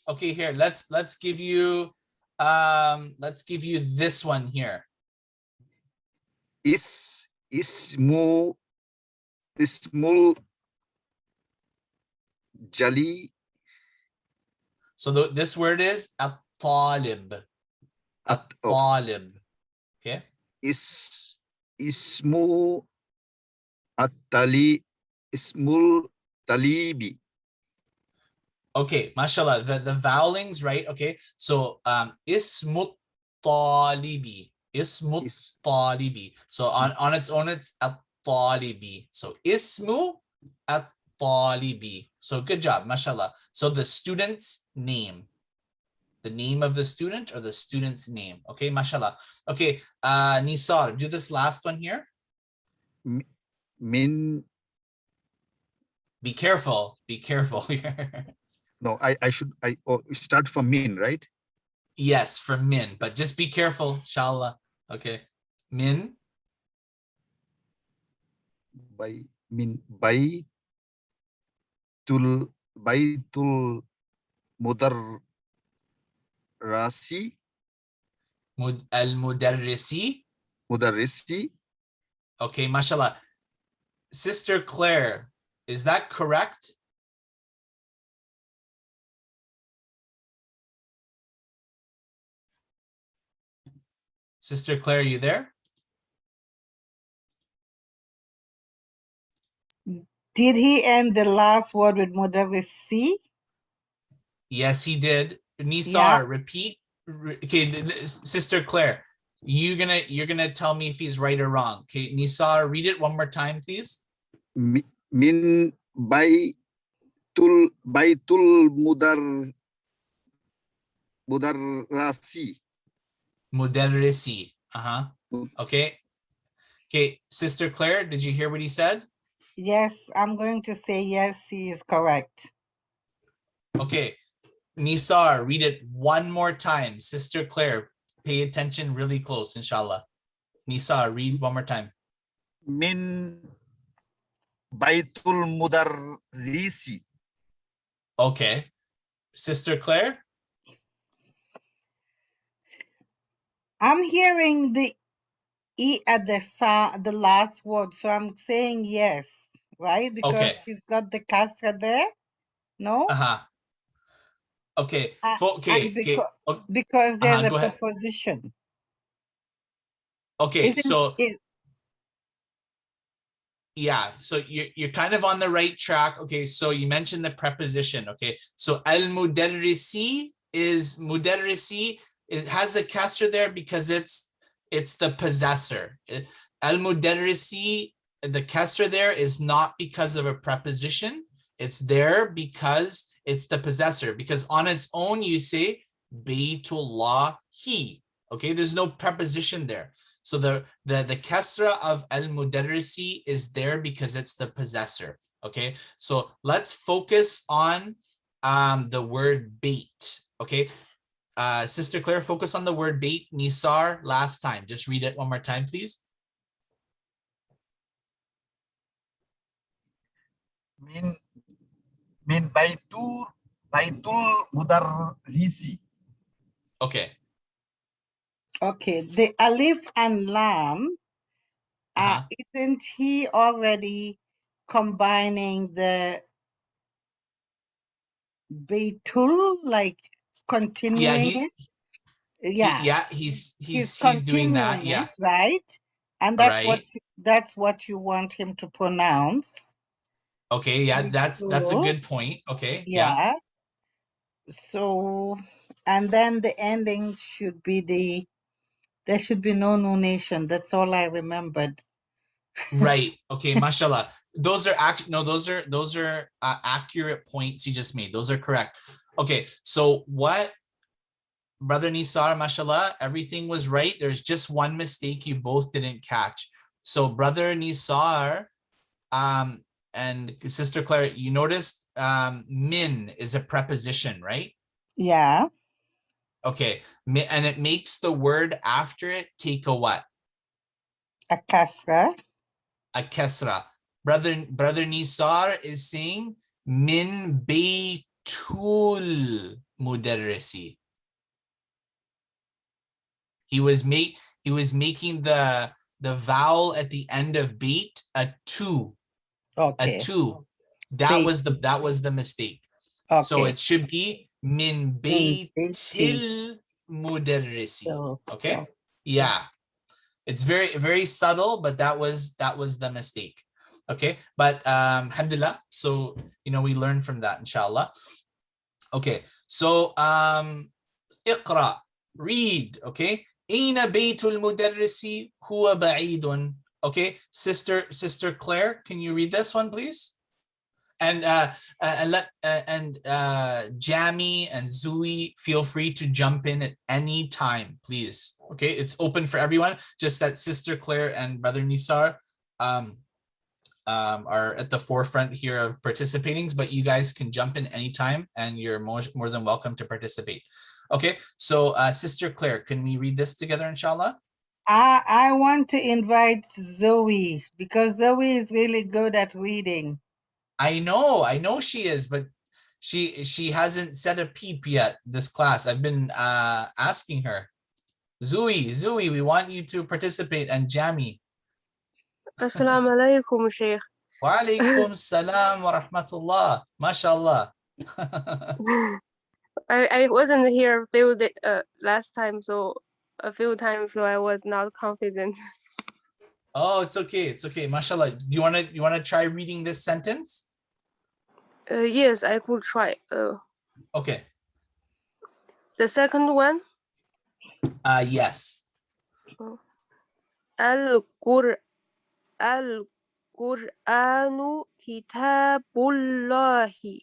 [SPEAKER 1] Okay, here, let's give you this one here.
[SPEAKER 3] Ismul Jali
[SPEAKER 1] So this word is at-talib. At-talib. Okay.
[SPEAKER 3] Ismul Talibi.
[SPEAKER 1] Okay, mashallah, the vowelings, right? Okay, so ismut talibi, ismut talibi. So on its own, it's at-talibi. So ismu at-talibi. So good job, mashallah. So the student's name, the name of the student or the student's name. Okay, mashallah. Okay, Nisar, do this last one here.
[SPEAKER 3] Min.
[SPEAKER 1] Be careful here.
[SPEAKER 3] No, I should start from min, right?
[SPEAKER 1] Yes, from min, but just be careful, inshallah. Okay. Min.
[SPEAKER 3] Baitul Mudarrasi.
[SPEAKER 1] Al-Mudarrisi.
[SPEAKER 3] Mudarrisi.
[SPEAKER 1] Okay, mashallah. Sister Claire, is that correct? Sister Claire, are you there?
[SPEAKER 2] Did he end the last word with Mudarrisi?
[SPEAKER 1] Yes, he did. Nisar,
[SPEAKER 2] Yeah.
[SPEAKER 1] repeat. Okay, Sister Claire, you're gonna tell me if he's right or wrong. Okay, Nisar, read it one more time, please.
[SPEAKER 3] Min Baitul Mudarrasi.
[SPEAKER 1] Mudarrisi. Okay. Okay, Sister Claire, did you hear what he said?
[SPEAKER 2] Yes, I'm going to say yes, he is correct.
[SPEAKER 1] Okay, Nisar, read it one more time. Sister Claire, pay attention really close, inshallah. Nisar, read one more time.
[SPEAKER 3] Min Baitul Mudarrisi.
[SPEAKER 1] Okay. Sister Claire?
[SPEAKER 2] I'm hearing the E at the last word, so I'm saying yes, right? Because
[SPEAKER 1] Okay.
[SPEAKER 2] he's got the kasra there. No?
[SPEAKER 1] Okay.
[SPEAKER 2] And
[SPEAKER 1] Okay.
[SPEAKER 2] because there's a
[SPEAKER 1] Go ahead.
[SPEAKER 2] preposition.
[SPEAKER 1] Okay. So
[SPEAKER 2] It,
[SPEAKER 1] yeah, so you're kind of on the right track. Okay, so you mentioned the preposition. Okay, so al-mudarrisi is mudarrisi. It has the kasra there because it's the possessor. Al-mudarrisi, the kasra there is not because of a preposition. It's there because it's the possessor. Because on its own you say Baytullahi. Okay, there's no preposition there. So the kasra of al-mudarrisi is there because it's the possessor. Okay, so let's focus on the word bait. Okay, Sister Claire, focus on the word bait, nisar, last time. Just read it one more time, please.
[SPEAKER 3] Min baitul mudarrisi.
[SPEAKER 1] Okay.
[SPEAKER 2] Okay, the alif and lam, isn't he already combining the Beitul, like continuing it? Yeah,
[SPEAKER 1] He's doing that.
[SPEAKER 2] continuing
[SPEAKER 1] Yeah.
[SPEAKER 2] it, right? And
[SPEAKER 1] Right.
[SPEAKER 2] that's what you want him to pronounce.
[SPEAKER 1] Okay. Yeah. That's a
[SPEAKER 2] Beitul,
[SPEAKER 1] good point. Okay. Yeah.
[SPEAKER 2] yeah. So, and then the ending should be there should be no nunation. That's all I remembered.
[SPEAKER 1] Right. Okay. Mashallah. Those are actually no. Those are accurate points you just made. Those are correct. Okay. So what, Brother Nisar, mashallah, everything was right. There's just one mistake you both didn't catch. So Brother Nisar, and Sister Claire, you noticed min is a preposition, right?
[SPEAKER 2] Yeah,
[SPEAKER 1] Okay. And it makes the word after it take a what?
[SPEAKER 2] a kasra.
[SPEAKER 1] A kesra. Brother Nisar is saying min baytul mudarrisi. He was making the vowel at the end of bait a two.
[SPEAKER 2] Okay.
[SPEAKER 1] A two. That was the mistake.
[SPEAKER 2] Okay.
[SPEAKER 1] So it should be min
[SPEAKER 2] Baiti.
[SPEAKER 1] baytil mudarrisi.
[SPEAKER 2] So,
[SPEAKER 1] Okay? Yeah. It's very, very subtle, but that was the mistake. Okay, but alhamdulillah, so we learn from that, inshallah. Okay, so اقرأ, read. Okay, أين بيت المدرس هو بعيد. Okay, sister Claire, can you read this one, please? And Jamie and Zui, feel free to jump in at any time, please. Okay, it's open for everyone. Just that Sister Claire and Brother Nisar are at the forefront here of participating, but you guys can jump in anytime, and you're more than welcome to participate. Okay, so Sister Claire, can we read this together, inshallah?
[SPEAKER 2] I want to invite Zoe because Zoe is really good at reading.
[SPEAKER 1] I know she is, but she hasn't said a peep yet this class. I've been asking her. Zui, we want you to participate, and Jami.
[SPEAKER 5] Assalamu alaikum, Sheikh.
[SPEAKER 1] Wa alaikum salam wa rahmatullah. MashaAllah.
[SPEAKER 5] I wasn't here last time, so a few times, so I was not confident.
[SPEAKER 1] Oh, it's okay. It's okay. MashaAllah. Do you want to try reading this sentence?
[SPEAKER 5] Yes, I could try.
[SPEAKER 1] Okay.
[SPEAKER 5] The second one?
[SPEAKER 1] Yes.
[SPEAKER 5] Al-Qur'anu kitabullahi.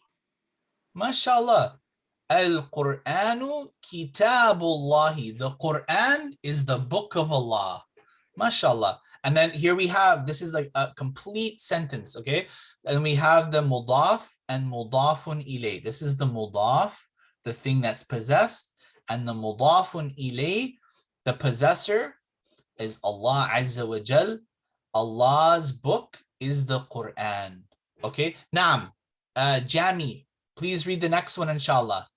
[SPEAKER 1] MashaAllah. Al-Qur'anu kitabullahi. The Quran is the book of Allah. MashaAllah. And then here we have, this is like a complete sentence, okay? And we have the mudaf and mudafun ilay. This is the mudaf, the thing that's possessed, and the mudafun ilay, the possessor, is Allah Azza wa Jal. Allah's book is the Quran. Okay? Naam. Jami, please read the next one, inshallah.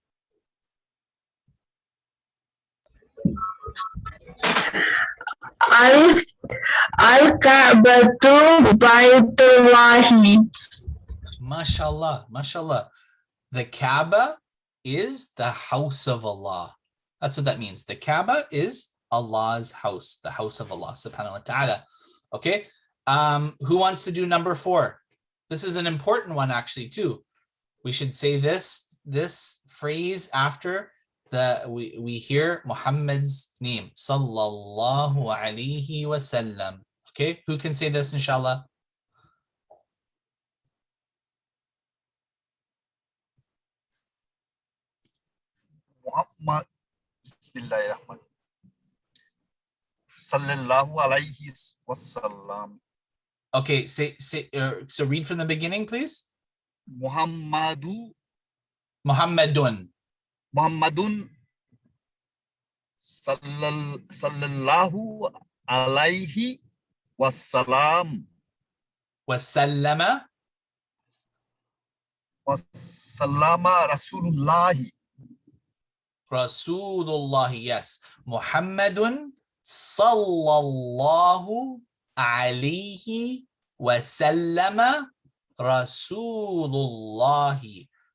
[SPEAKER 4] Al-Ka'batu Baitullahi.
[SPEAKER 1] MashaAllah, MashaAllah. The Kaaba is the house of Allah. That's what that means. The Kaaba is Allah's house, the house of Allah subhanahu wa ta'ala. Okay. Who wants to do number 4? This is an important one actually too. We should say this phrase after we hear Muhammad's name, sallallahu alayhi wasallam. Okay, who can say this, inshallah?
[SPEAKER 3] Muhammad, Bismillahirrahmanirrahim. Sallallahu alayhi wasallam.
[SPEAKER 1] Okay, so read from the beginning, please.
[SPEAKER 3] Muhammadun
[SPEAKER 1] Muhammadun
[SPEAKER 3] sallallahu alayhi wassalam.
[SPEAKER 1] وسلم
[SPEAKER 3] Wassallama Rasulullahi.
[SPEAKER 1] Rasulullah, yes. Muhammadun sallallahu alayhi wasallama Rasulullah.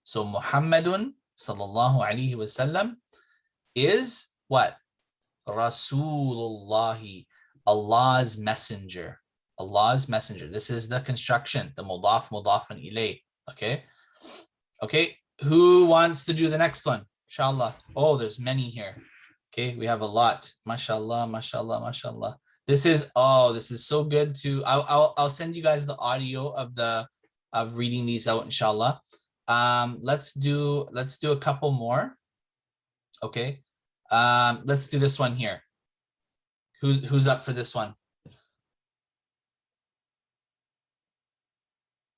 [SPEAKER 1] So Muhammadun sallallahu alayhi wasallam is what? Rasulullah, Allah's messenger. Allah's messenger. This is the construction, the mudaf, mudafan ilay. Okay. Okay. Who wants to do the next one? Inshallah. Oh, there's many here. Okay, we have a lot. Mashallah, mashallah, mashallah. This is so good to I'll send you guys the audio of reading these out, inshallah. Let's do a couple more. Okay. Let's do this one here. Who's up for this one?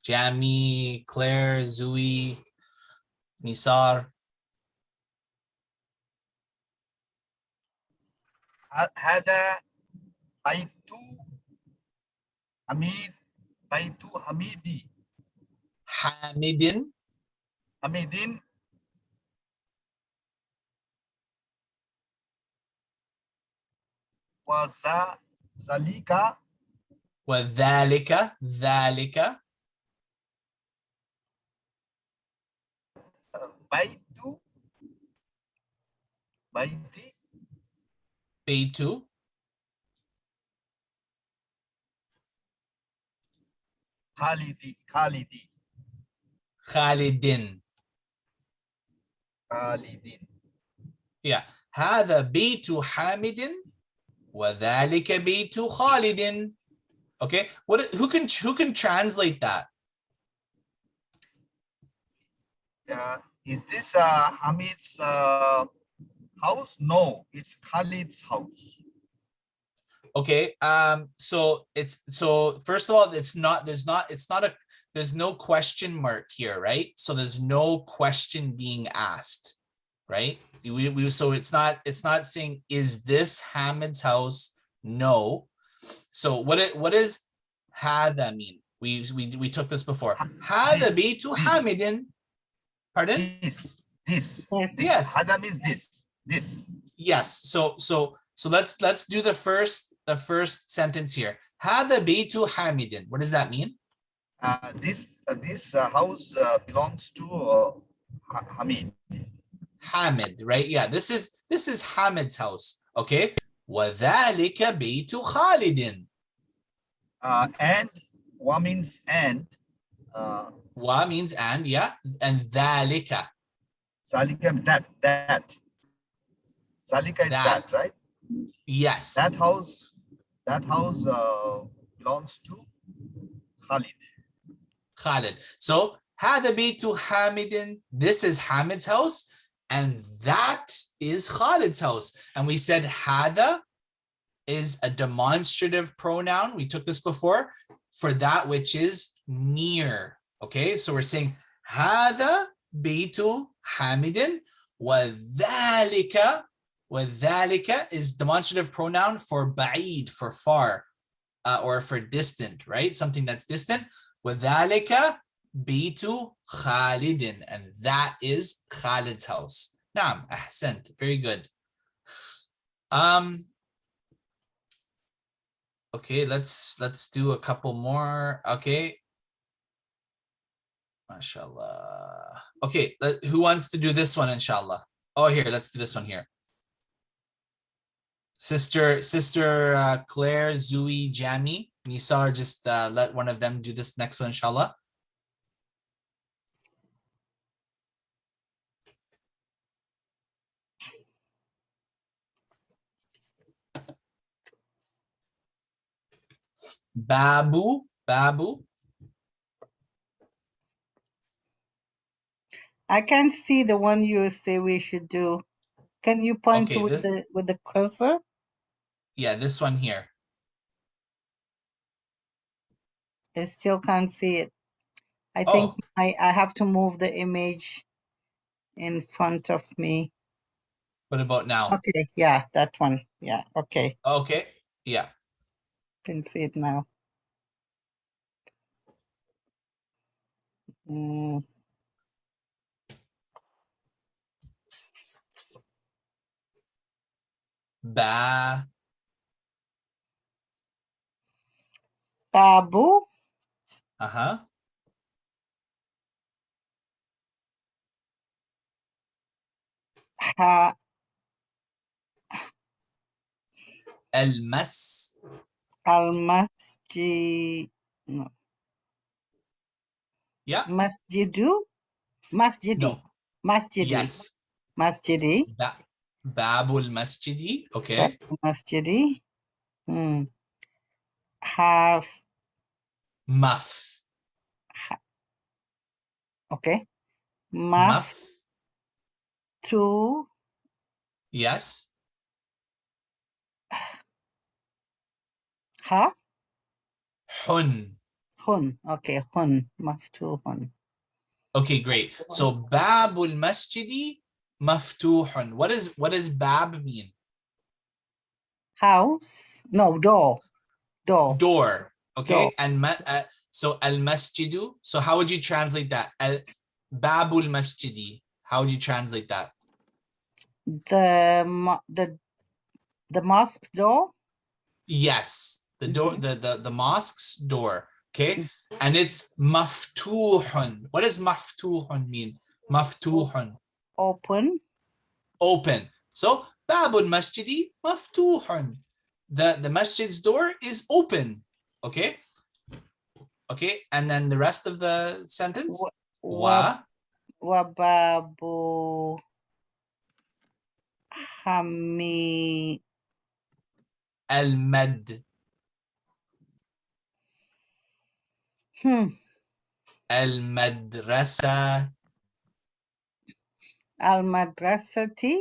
[SPEAKER 1] Jamie, Claire, Zui, Nisar.
[SPEAKER 3] Hada Baitu Hamid Baitu Hamidi.
[SPEAKER 1] Hamidin.
[SPEAKER 3] Hamidin Waza Zalika
[SPEAKER 1] وذلك ذلك
[SPEAKER 3] Baitu Baiti
[SPEAKER 1] بيت
[SPEAKER 3] Khalidi
[SPEAKER 1] خالد.
[SPEAKER 3] Khalidin.
[SPEAKER 1] Yeah. هذا بيت حامد وذلك بيت خالد. Okay. Who can translate that?
[SPEAKER 3] Is this Hamid's house? No, it's Khalid's house.
[SPEAKER 1] Okay. So first of all, there's no question mark here, right? So there's no question being asked, right? So it's not saying, is this Hamid's house? No. So what does hada mean? We took this before. Hada baytu Hamidin. Pardon?
[SPEAKER 3] This.
[SPEAKER 2] Yes.
[SPEAKER 1] Yes.
[SPEAKER 3] Hada means this.
[SPEAKER 1] Yes. So let's do the first sentence here. Hada baytu Hamidin. What does that mean?
[SPEAKER 3] This house belongs to Hamid.
[SPEAKER 1] Hamid, right? Yeah, this is Hamid's house. Okay. وَذَلِكَ بَيْتُ خَالِدٍ.
[SPEAKER 3] And wa means and.
[SPEAKER 1] Wa means and, yeah, and ذَلِكَ.
[SPEAKER 3] Zalika that. Zalika is that, right?
[SPEAKER 1] Yes.
[SPEAKER 3] That house belongs to Khalid.
[SPEAKER 1] Khalid. So هذا بيت حامد. This is Hamid's house, and that is Khalid's house. And we said hada is a demonstrative pronoun. We took this before for that which is near. Okay, so we're saying hada بيت حامد وذلك is demonstrative pronoun for ba'id, for far, or for distant, right? Something that's distant. وذلك بيت خالد, and that is Khalid's house. Naam, ahsant, very good. Okay, let's do a couple more. Okay, mashallah. Okay, who wants to do this one, inshallah? Oh, here, let's do this one here. Sister Claire, Zui, Jami, Nisar, just let one of them do this next one, inshallah. Babu.
[SPEAKER 2] I can't see the one you say we should do. Can you point
[SPEAKER 1] Okay,
[SPEAKER 2] to with the cursor?
[SPEAKER 1] Yeah, this one here.
[SPEAKER 2] I still can't see it. I think
[SPEAKER 1] Oh,
[SPEAKER 2] I have to move the image in front of me.
[SPEAKER 1] What about now?
[SPEAKER 2] Okay, yeah, that one. Yeah, okay.
[SPEAKER 1] Okay, yeah.
[SPEAKER 2] Can see it now. Mm,
[SPEAKER 1] Ba,
[SPEAKER 2] Babu,
[SPEAKER 1] uh-huh.
[SPEAKER 2] ha,
[SPEAKER 1] Al-mas,
[SPEAKER 2] al-masjid, no,
[SPEAKER 1] yeah,
[SPEAKER 2] masjidu, masjidi,
[SPEAKER 1] no,
[SPEAKER 2] masjidi,
[SPEAKER 1] yes.
[SPEAKER 2] masjidi,
[SPEAKER 1] Babul masjidi, okay.
[SPEAKER 2] masjidi, have,
[SPEAKER 1] Maf,
[SPEAKER 2] okay,
[SPEAKER 1] maf,
[SPEAKER 2] maftu,
[SPEAKER 1] yes.
[SPEAKER 2] ha,
[SPEAKER 1] Hun,
[SPEAKER 2] okay, hun, maftuhun.
[SPEAKER 1] okay, great. So babul masjidi maftuhun. What does bab mean?
[SPEAKER 2] House, no, door,
[SPEAKER 1] Door, okay.
[SPEAKER 2] door.
[SPEAKER 1] And so al masjidu, so how would you translate that? Babul masjidi, how would you translate that?
[SPEAKER 2] The mosque door.
[SPEAKER 1] Yes, the door, the mosque's door, okay. And it's maftuhun. What does maftuhun mean? Maftuhun,
[SPEAKER 2] Open.
[SPEAKER 1] open. So babul masjidi maftuhun, the masjid's door is open, okay. Okay, and then the rest of the sentence. Wa
[SPEAKER 2] Wababu Hami
[SPEAKER 1] al-mad, al-madrasa,
[SPEAKER 2] Al-Madrasati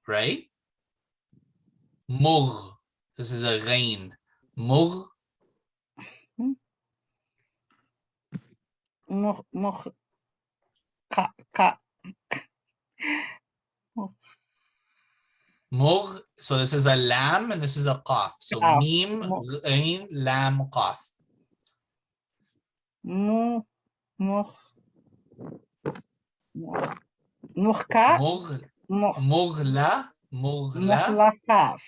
[SPEAKER 1] right? Mugh, this is a ghain. Mugh,
[SPEAKER 2] Mukh Mukh Ka Ka
[SPEAKER 1] mugh. So this is a lam and this is a qaf. So
[SPEAKER 2] Kaf.
[SPEAKER 1] mim, ghain, lam, qaf.
[SPEAKER 2] Mu Mukh Mukh Mukhka
[SPEAKER 1] Mugh,
[SPEAKER 2] Mukh
[SPEAKER 1] mughla, mughla,
[SPEAKER 2] Mukhlaqaf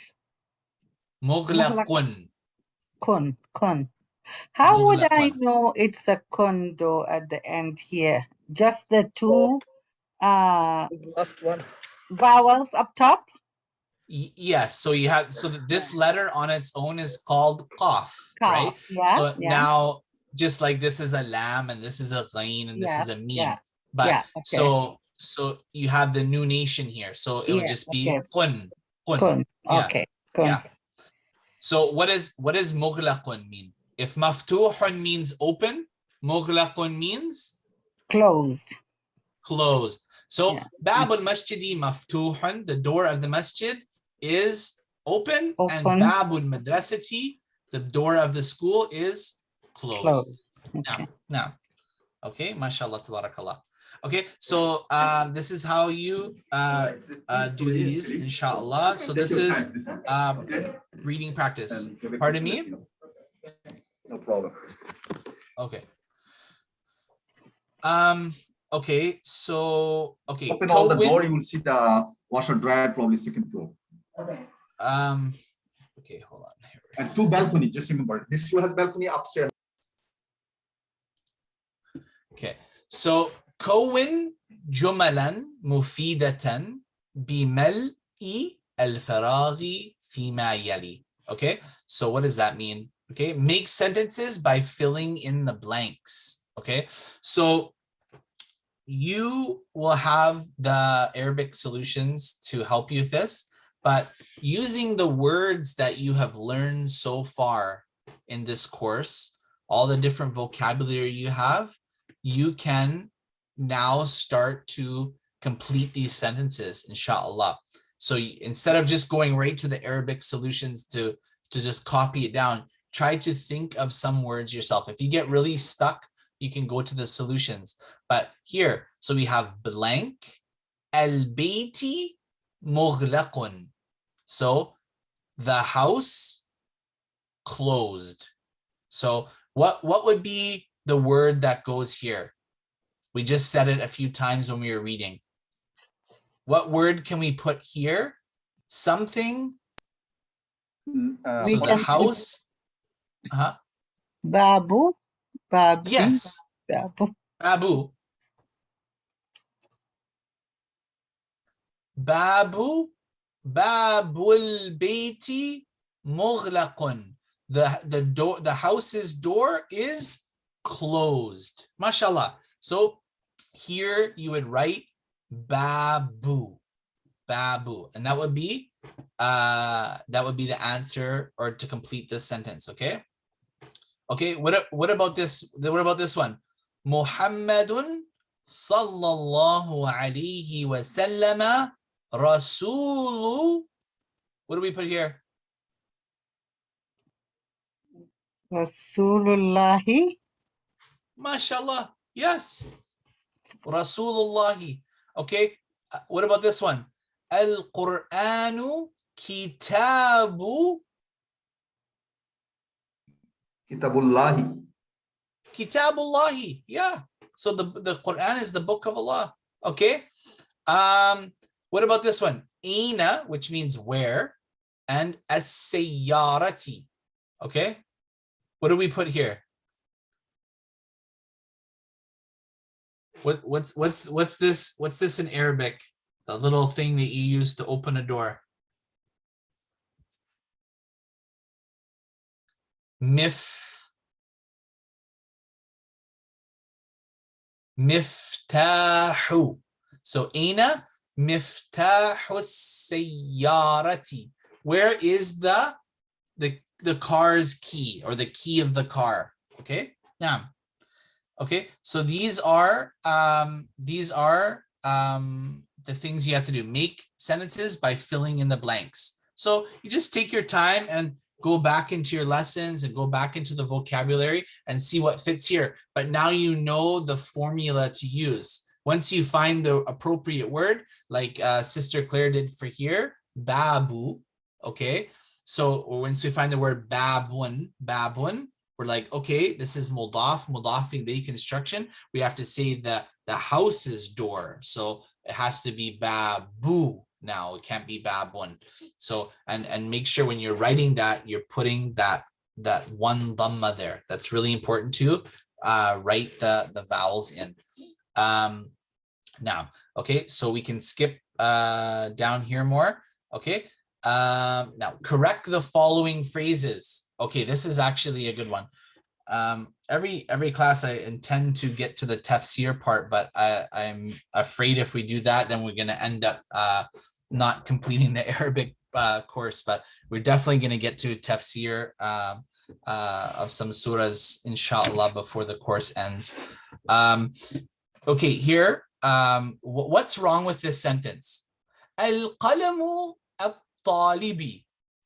[SPEAKER 1] mughlaqun,
[SPEAKER 2] Kun. How would I
[SPEAKER 1] mughlaqun.
[SPEAKER 2] know it's a condo at the end here? Just the two
[SPEAKER 3] Last one.
[SPEAKER 2] vowels up top?
[SPEAKER 1] Yes, so you have, so this letter on its own is called qaf, right?
[SPEAKER 2] Kaf. Yeah.
[SPEAKER 1] So
[SPEAKER 2] Yeah.
[SPEAKER 1] now, just like this is a lam and this is a ghain and this
[SPEAKER 2] Yeah.
[SPEAKER 1] is a mim,
[SPEAKER 2] Yeah.
[SPEAKER 1] but
[SPEAKER 2] Yeah. Okay.
[SPEAKER 1] so you have the new nation here, so it would
[SPEAKER 2] Yeah.
[SPEAKER 1] just be
[SPEAKER 2] Okay.
[SPEAKER 1] qun,
[SPEAKER 2] Kun.
[SPEAKER 1] yeah,
[SPEAKER 2] Okay. Kun.
[SPEAKER 1] yeah. So what does mughlaqun mean? If maftuhun means open, mughlaqun means
[SPEAKER 2] Closed.
[SPEAKER 1] closed. So
[SPEAKER 2] Yeah.
[SPEAKER 1] babul masjidi maftuhun, the door of the masjid is open, and
[SPEAKER 2] Open.
[SPEAKER 1] babul madrasati, the door of the school is closed.
[SPEAKER 2] Closed. Okay.
[SPEAKER 1] Now, okay, mashallah, tabarakallah. Okay, so this is how you do these, inshallah. So this is reading practice. Pardon me?
[SPEAKER 3] No problem.
[SPEAKER 1] Okay. Okay, so okay.
[SPEAKER 3] Open all the
[SPEAKER 1] Kowin,
[SPEAKER 3] door, you will see the washer dryer, probably second floor.
[SPEAKER 1] okay, hold on here.
[SPEAKER 3] And two balcony, just remember. This floor has balcony upstairs.
[SPEAKER 1] Okay, so كون جملا مفيدة بملء الفراغ فيما يلي. Okay, so what does that mean? Okay, make sentences by filling in the blanks. Okay, so you will have the Arabic solutions to help you with this, but using the words that you have learned so far in this course, all the different vocabulary you have, you can now start to complete these sentences, inshallah. So instead of just going right to the Arabic solutions to just copy it down, try to think of some words yourself. If you get really stuck, you can go to the solutions. But here, so we have blank, al-bayti, مغلق. So the house closed. So what would be the word that goes here? We just said it a few times when we were reading. What word can we put here? Something.
[SPEAKER 2] We
[SPEAKER 1] So the
[SPEAKER 2] can
[SPEAKER 1] house.
[SPEAKER 2] Babu. Babu.
[SPEAKER 1] Yes.
[SPEAKER 2] Babu.
[SPEAKER 1] Babu. Babu. Babul baiti mughlaqun. The door, the house's door is closed. Mashallah. So here you would write babu. Babu. And that would be the answer, or to complete this sentence. Okay. Okay. What about this? What about this one? Muhammadun sallallahu alayhi wa sallama rasulu. What do we put here?
[SPEAKER 2] Rasulullahi.
[SPEAKER 1] Mashallah. Yes. Rasulullahi. Okay. What about this one? Al-Qur'anu kitabu.
[SPEAKER 3] Kitabullahi.
[SPEAKER 1] Kitabullahi. Yeah. So the Quran is the book of Allah. Okay. What about this one? Aina, which means where, and as-sayyarati. Okay. What do we put here? What's this in Arabic? The little thing that you use to open a door. Miftahu. So aina miftahu sayyarati. Where is the car's key, or the key of the car? Okay. Now, okay. So these are the things you have to do. Make sentences by filling in the blanks. So you just take your time and go back into your lessons and go back into the vocabulary and see what fits here. But now you know the formula to use. Once you find the appropriate word, like Sister Claire did for here, babu, okay? So once we find the word babun, we're like, okay, this is mudaf ilayhi construction. We have to say the house's door. So it has to be babu. Now it can't be babun. So and make sure when you're writing that, you're putting that one dhamma there. That's really important to write the vowels in. Now, okay, so we can skip down here more. Okay. Now correct the following phrases. Okay, this is actually a good one. Every class I intend to get to the tafsir part, but I'm afraid if we do that, then we're going to end up not completing the Arabic course, but we're definitely going to get to tafsir of some surahs, inshallah, before the course ends. Okay, here, what's wrong with this sentence? Al-qalamu at-talibi.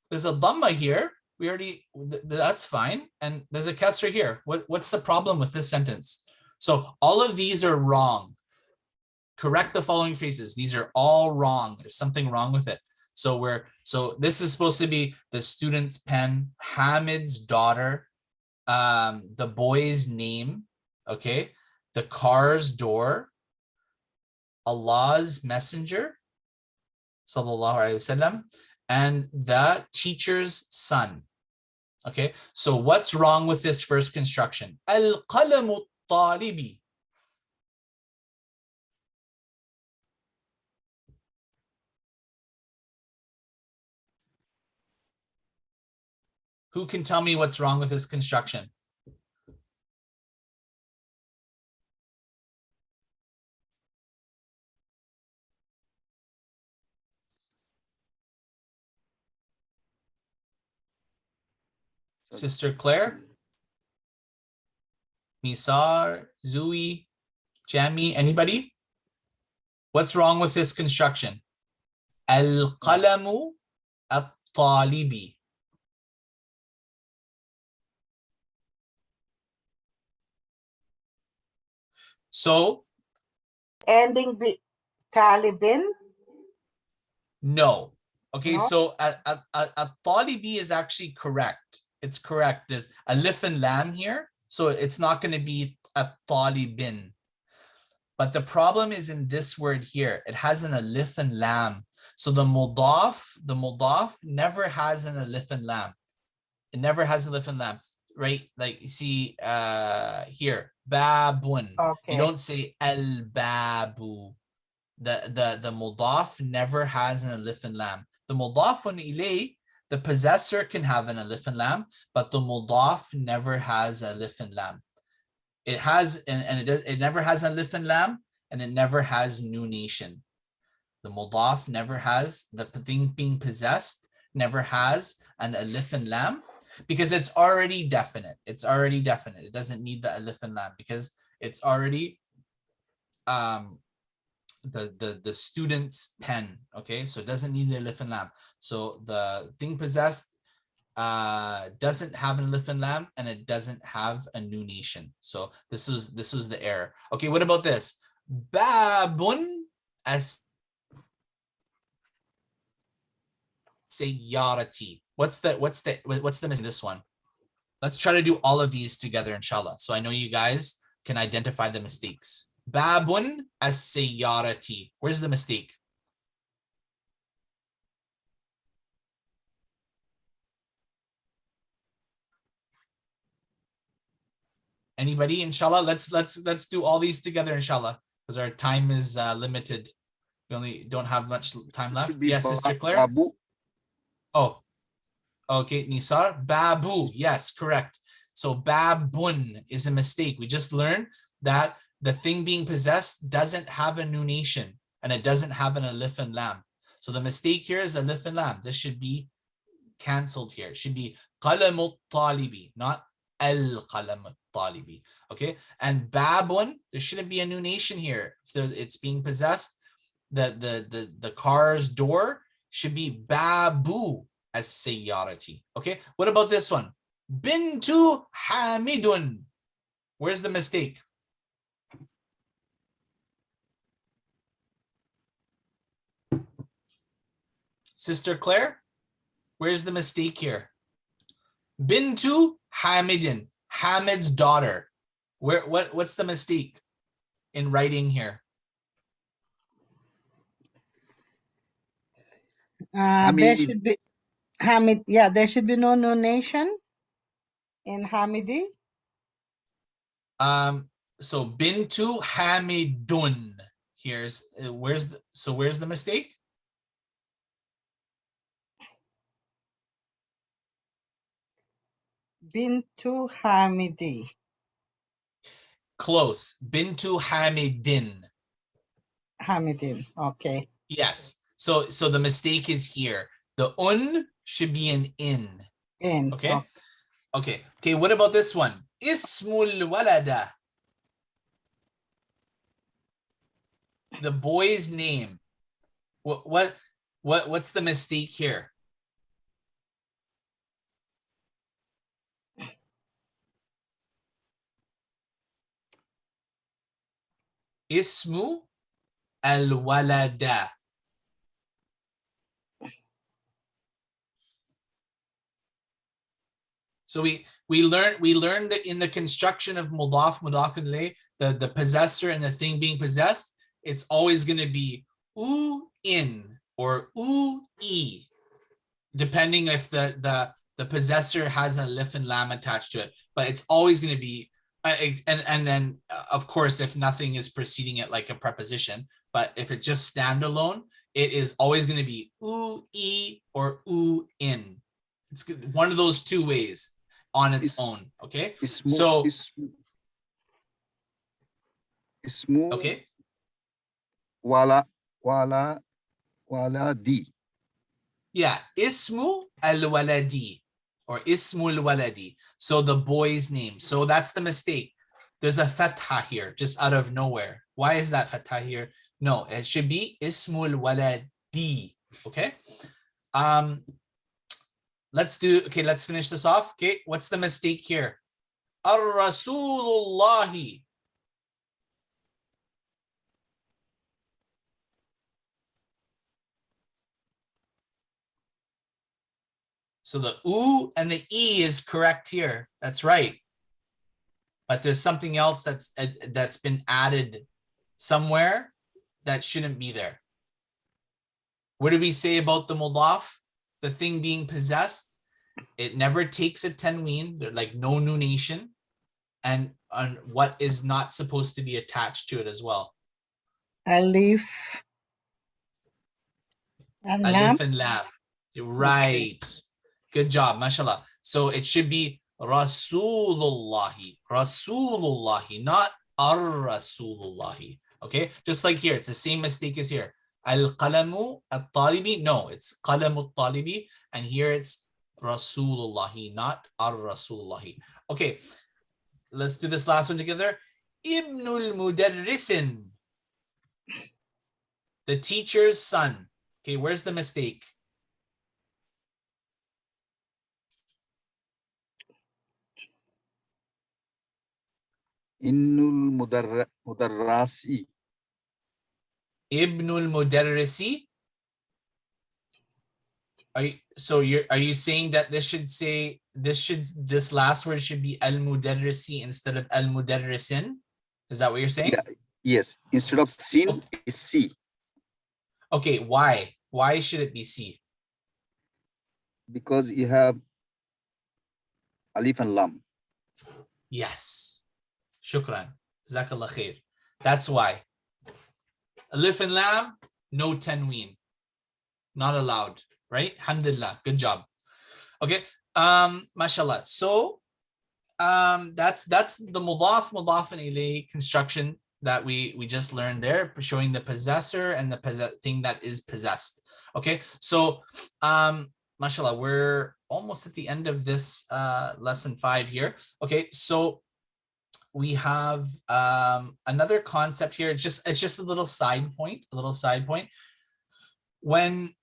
[SPEAKER 1] There's a dhamma here. We already, that's fine. And there's a kasra here. What's the problem with this sentence? So all of these are wrong. Correct the following phrases. These are all wrong. There's something wrong with it. So this is supposed to be the student's pen, Hamid's daughter, the boy's name, okay, the car's door, Allah's messenger, sallallahu alaihi wasallam, and the teacher's son. Okay, so what's wrong with this first construction? Al-qalamu talibi. Who can tell me what's wrong with this construction? Sister Claire? Misar, Zui, Jami, anybody? What's wrong with this construction? Al-qalamu at-talibi. So,
[SPEAKER 2] Ending with Talibin.
[SPEAKER 1] No. Okay,
[SPEAKER 2] No?
[SPEAKER 1] so a talibi is actually correct. It's correct. There's alif and lam here, so it's not going to be a talibin. But the problem is in this word here. It has an alif and lam. So the mudaf never has an alif and lam. It never has an alif and lam, right? Like you see here, babun.
[SPEAKER 2] Okay.
[SPEAKER 1] You don't say al babu. The mudaf never has an alif and lam. The mudafun ilay, the possessor can have an alif and lam, but the mudaf never has a alif and lam. It has, and it never has an alif and lam, and it never has nunation. The mudaf never has, the thing being possessed never has an alif and lam, because it's already definite. It's already definite. It doesn't need the alif and lam because it's already the student's pen. Okay, so it doesn't need the alif and lam. So the thing possessed doesn't have an alif and lam, and it doesn't have a nunation. So this was the error. Okay, what about this? Babun as sayyarati. What's the missing this one? Let's try to do all of these together, inshallah. So I know you guys can identify the mistakes. Babun as sayyarati. Where's the mistake? Anybody? Inshallah. Let's do all these together, inshallah, because our time is limited. We only don't have much time left. Yes, Sister Claire.
[SPEAKER 3] Babu.
[SPEAKER 1] Oh, okay, Nisar. Babu. Yes, correct. So babun is a mistake. We just learned that the thing being possessed doesn't have a nunation, and it doesn't have an alif and lam. So the mistake here is alif and lam. This should be cancelled here. It should be qalamut talibi, not al qalamut talibi. Okay, and babun, there shouldn't be a nunation here. If it's being possessed, the car's door should be babu as sayyarati. Okay, what about this one? Bintu hamidun. Where's the mistake? Sister Claire, where's the mistake here? Bintu hamidin, Hamid's daughter. What's the mistake in writing here?
[SPEAKER 2] There
[SPEAKER 3] Hamid.
[SPEAKER 2] should be Hamid. Yeah, there should be no nunation in Hamidi.
[SPEAKER 1] So bintu hamidun. Where's the mistake?
[SPEAKER 2] Bintu Hamidi.
[SPEAKER 1] Close. Bintu hamidin.
[SPEAKER 2] Hamidin. Okay.
[SPEAKER 1] Yes. So the mistake is here. The should be an in.
[SPEAKER 2] In.
[SPEAKER 1] Okay. Okay. What about this one? Ismul walada. The boy's name. What's the mistake here? Ismu al-walada. So we learned that in the construction of mudaf ilayh, the possessor and the thing being possessed, it's always going to be in or e, depending if the possessor has a alif and lam attached to it. But it's always going to be and then of course if nothing is preceding it like a preposition, but if it's just standalone, it is always going to be e or in. It's one of those two ways on its own. Okay,
[SPEAKER 3] Ismu
[SPEAKER 1] okay,
[SPEAKER 3] waladi.
[SPEAKER 1] yeah, ismu al-waladi or ismul waladi. So the boy's name. So that's the mistake. There's a fatha here just out of nowhere. Why is that fatha here? No, it should be ismul waladi. Okay. Let's finish this off. Okay, what's the mistake here? Ar-Rasulullahi. So the U and the E is correct here. That's right. But there's something else that's been added somewhere that shouldn't be there. What did we say about the mudaf? The thing being possessed, it never takes a tanween. There's like no nunation, and on what is not supposed to be attached to it as well.
[SPEAKER 2] Alif and lam.
[SPEAKER 1] Alif and lam. Right. Good job, mashallah. So it should be Rasulullahi. Rasulullahi, not ar-Rasulullahi. Okay, just like here, it's the same mistake as here. Al-qalamu at-talibi. No, it's qalamu at-talibi, and here it's Rasulullahi, not ar-Rasulullahi. Okay, let's do this last one together. Ibnul mudarrisin. The teacher's son. Okay, where's the mistake?
[SPEAKER 3] Innul mudarrasi.
[SPEAKER 1] Ibnul mudarrisi. Are you saying that this last word should be al mudarrisi instead of al mudarrisin? Is that what you're saying?
[SPEAKER 3] Yeah, yes. Instead of sin, it's C.
[SPEAKER 1] Okay, why? Why should it be C?
[SPEAKER 3] Because you have alif and lam.
[SPEAKER 1] Yes. Shukran. Jazakallah khair. That's why. Alif and lam, no tanween. Not allowed, right? Alhamdulillah. Good job. Okay. Mashallah. So that's the mudaf and ilayh construction that we just learned there, showing the possessor and the thing that is possessed. Okay, so mashallah, we're almost at the end of this lesson 5 here. Okay, so we have another concept here. It's just a little side point, When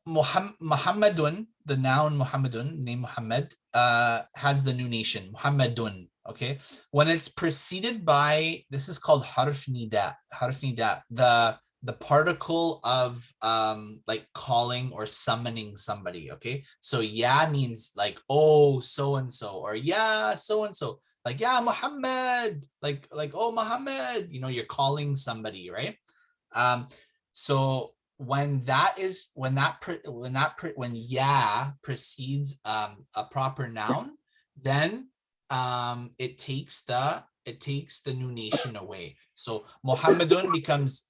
[SPEAKER 1] Muhammadun, the noun Muhammadun, name Muhammad, has the nunation, Muhammadun, okay? When it's preceded by, this is called harf nida, the particle of like calling or summoning somebody, okay? So ya means like, oh, so-and-so, or yeah, so-and-so, like, yeah, Muhammad, like, oh, Muhammad, you know, you're calling somebody, right? So when ya precedes a proper noun, then it takes the nunation away. So Muhammadun becomes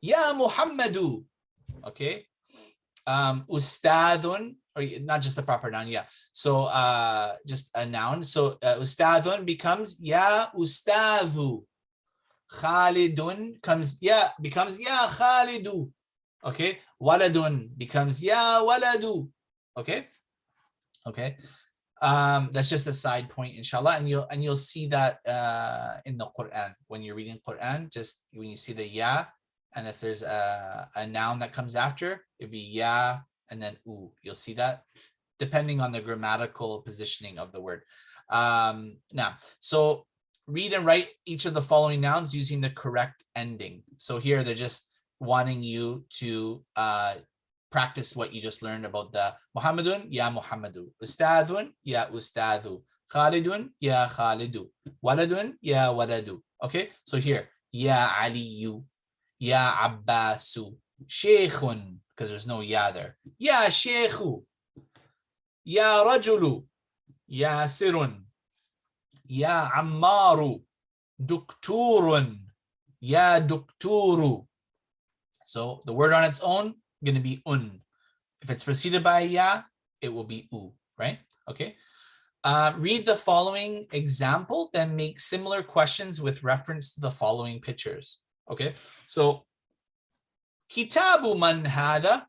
[SPEAKER 1] ya Muhammadu. Okay. Ustadun, or not just the proper noun, yeah. So just a noun. So ustadun becomes ya ustadhu. Khalidun becomes ya Khalidu. Okay, waladun becomes ya waladu. Okay, that's just a side point, inshallah, and you'll see that in the Quran when you're reading Quran. Just when you see the ya, and if there's a noun that comes after, it'd be ya and then u. You'll see that depending on the grammatical positioning of the word. Now, so read and write each of the following nouns using the correct ending. So here they're just wanting you to practice what you just learned about the Muhammadun, ya Muhammadu, Ustadun, ya Ustadu, Khalidun, ya Khalidu, Waladun, ya Waladu. Okay, so here, ya Aliyu, ya Abbasu, Sheikhun, because there's no ya there, ya Sheikhu, ya Rajulu, ya Sirun, ya Ammaru, Dukturun, ya Dukturu. So the word on its own going to be un. If it's preceded by ya, it will be u, right? Okay. Read the following example, then make similar questions with reference to the following pictures. Okay. So Kitabu man hada.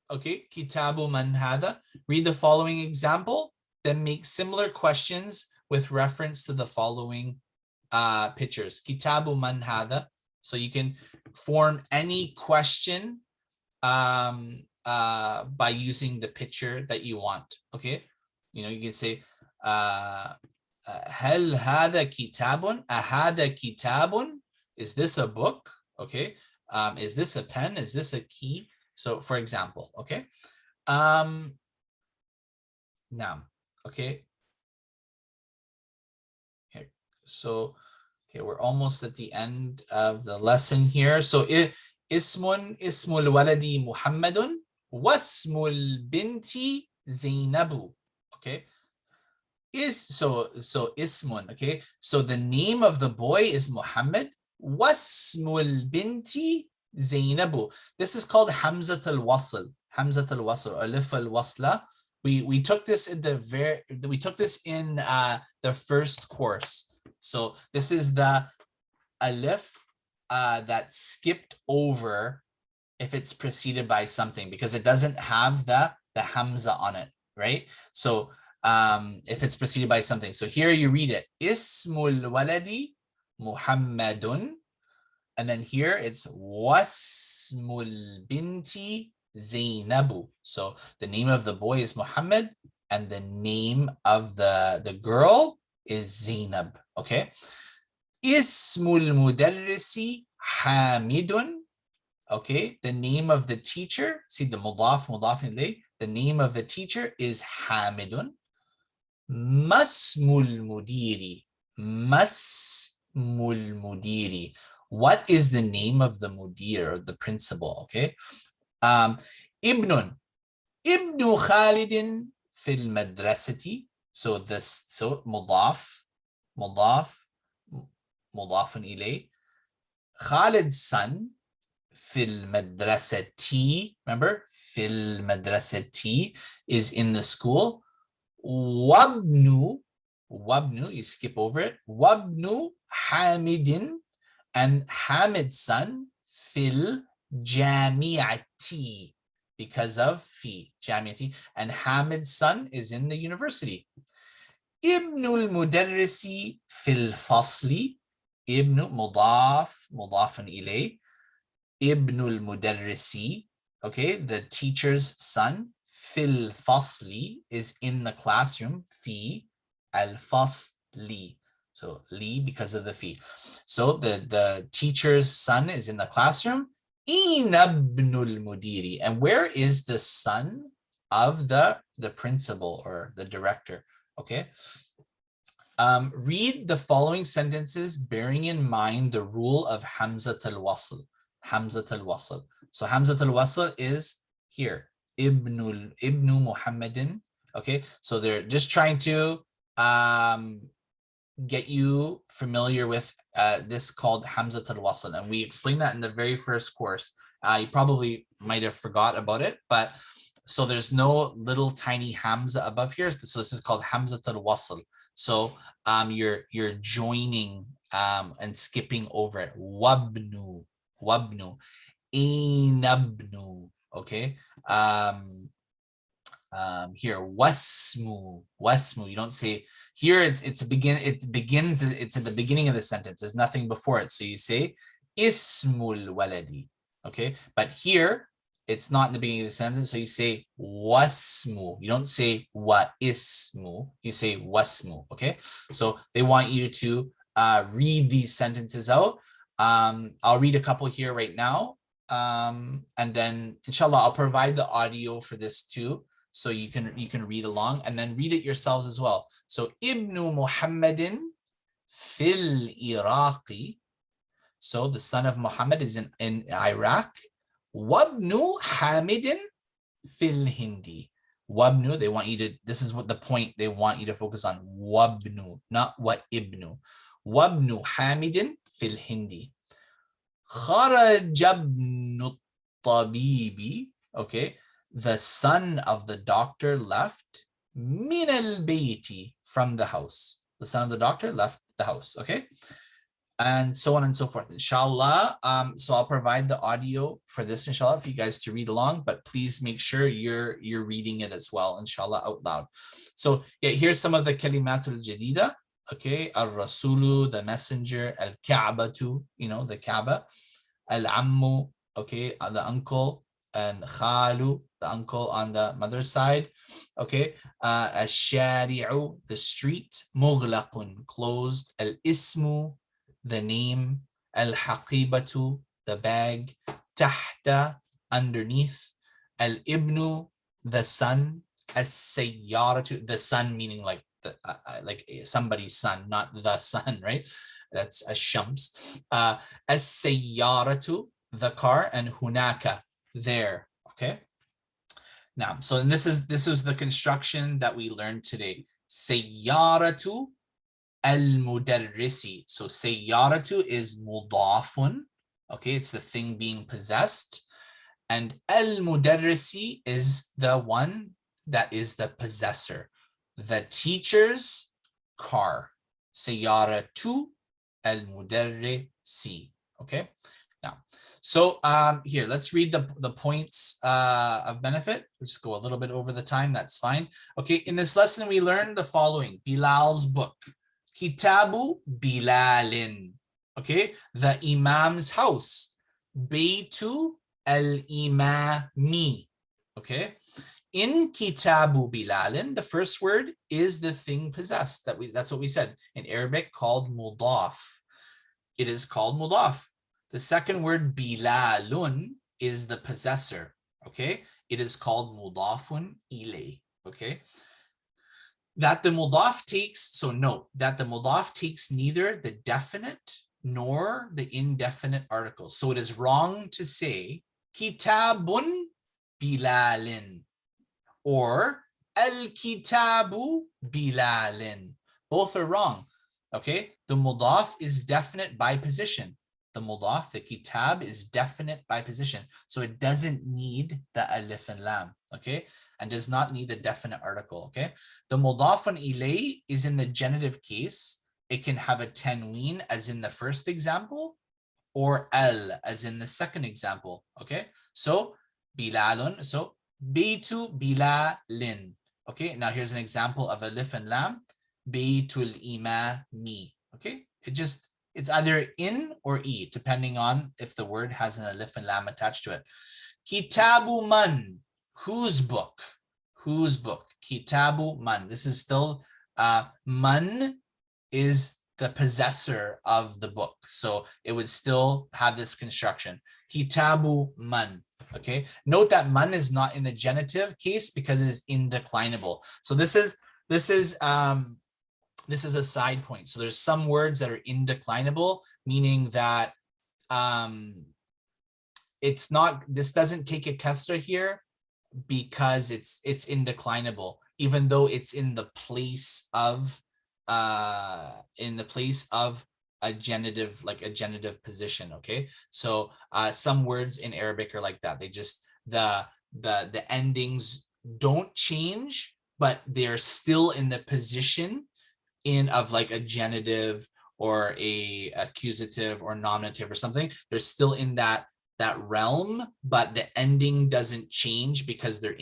[SPEAKER 1] Okay. Kitabu man hada. Read the following example, then make similar questions with reference to the following pictures. Kitabu man hada. So you can form any question by using the picture that you want. Okay, you know, you can say hal hada kitabun, ahada kitabun, is this a book? Okay, is this a pen, is this a key? So for example, okay, Naam. Okay. Here. So, okay, we're almost at the end of the lesson here. So, ismul waladi Muhammadun wasmul binti Zainabu. Okay. So ismun. Okay. So the name of the boy is Muhammad. Wasmul binti Zainabu. This is called Hamzat al-Wasl. Hamzat al-Wasl, Alif al-Wasla. We took this in the the first course. So this is the alif that skipped over if it's preceded by something, because it doesn't have the hamza on it, right? So if it's preceded by something. So here you read it. Ismul waladi Muhammadun. And then here it's wasmul binti Zainabu. So the name of the boy is Muhammad and the name of the girl is Zainab. Okay. Ismul mudarrisi Hamidun. Okay, the name of the teacher, see the mudaf ilayh, the name of the teacher is Hamidun. Masmul mudiri. Masmul mudiri. What is the name of the mudir, or the principal? Okay. Ibnun. Ibnu Khalidin fil madrasati. So mudaf mudafun ilayh. Khalid's son fil madrasati. Remember, fil madrasati is in the school. Wabnu, you skip over it. Wabnu Hamidin, and Hamid's son fil jami'ati, because of fi, jami'ati, and Hamid's son is in the university. Ibnul mudarrisi fil fasli. Ibnu mudafun ilayh. Ibnul mudarrisi, okay, the teacher's son, fil fasli is in the classroom, fi al fasli. So li because of the fi. So the teacher's son is in the classroom. Inabnul mudiri. And where is the son of the principal or the director? Okay. Read the following sentences bearing in mind the rule of Hamzat al-Wasl. Hamzat al-Wasl. So Hamzat al-Wasl is here. Ibnu Muhammadin. Okay, so they're just trying to get you familiar with this called Hamzat al-Wasl. And we explained that in the very first course. You probably might have forgot about it, but so there's no little tiny Hamza above here. So this is called Hamzat al-Wasl. So you're joining and skipping over it. Wabnu, inabnu. Okay. Here wasmu. You don't say here. It's at the beginning of the sentence. There's nothing before it. So you say ismul waladi. Okay. But here, it's not in the beginning of the sentence, so you say wasmu. You don't say wa ismu, you say wasmu, okay? So they want you to read these sentences out. I'll read a couple here right now, and then inshallah I'll provide the audio for this too, so you can read along and then read it yourselves as well. So Ibnu Muhammadin fil Iraqi. So the son of Muhammad is in Iraq. Wabnu Hamidin fil Hindi. Wabnu, they want you to, this is what the point they want you to focus on. Wabnu, not what ibnu. Wabnu Hamidin fil Hindi. Kharajabnu tabibi. Okay, the son of the doctor left. Min al bayti, from the house. The son of the doctor left the house. Okay. And so on and so forth, inshallah. So I'll provide the audio for this, inshallah, for you guys to read along, but please make sure you're reading it as well, inshallah, out loud. So yeah, here's some of the kalimatul jadida. Okay, al-rasulu, the messenger, al-ka'batu, the Kaaba, al-ammu, okay, the uncle, and khalu, the uncle on the mother's side. Okay, al-shari'u, the street, mughlaqun, closed, al-ismu, the name, al-haqibatu, the bag, tahta, underneath, al-ibnu, the son, as-sayyaratu, the son meaning like the like somebody's son, not the son, right? That's ash-shams. As-sayyaratu, the car, and hunaka, there. Okay. Now, so this is the construction that we learned today. Sayyaratu al-mudarrisi. So sayyaratu is mudafun. Okay, it's the thing being possessed. And al-mudarrisi is the one that is the possessor. The teacher's car. Sayyaratu al-mudarrisi. Okay. Now, so here, let's read the points of benefit. We'll just go a little bit over the time. That's fine. Okay, in this lesson, we learned the following. Bilal's book. Kitabu Bilalin. Okay, the Imam's house. Baytu al-Imami. Okay, in Kitabu Bilalin, the first word is the thing possessed. That's what we said. In Arabic, called mudaf. It is called mudaf. The second word, bilalun, is the possessor. Okay, it is called mudafun ilay. Okay, that the mudaf takes, so note that the mudaf takes neither the definite nor the indefinite article. So it is wrong to say kitabun bilalin or al-kitabu bilalin. Both are wrong. Okay, the mudaf is definite by position. The mudaf, the kitab, is definite by position. So it doesn't need the alif and lam, okay? And does not need the definite article, okay? The mudafun ilay is in the genitive case. It can have a tanween as in the first example or al as in the second example, okay? So bilalun, so baytu bilalin, okay? Now here's an example of alif and lam, baytul imami, okay? It's either in or e, depending on if the word has an alif and lam attached to it. Kitabu man, whose book? Whose book? Kitabu man. This is still, man is the possessor of the book. So it would still have this construction. Kitabu man. Okay. Note that man is not in the genitive case because it is indeclinable. So this is a side point. So there's some words that are indeclinable, meaning that it's not, this doesn't take a kasra here because it's indeclinable, even though it's in the place of a genitive, like a genitive position. Okay, so some words in Arabic are like that. They just, the endings don't change, but they're still in the position of like a genitive or a accusative or nominative or something. They're still in that realm, but the ending doesn't change because they're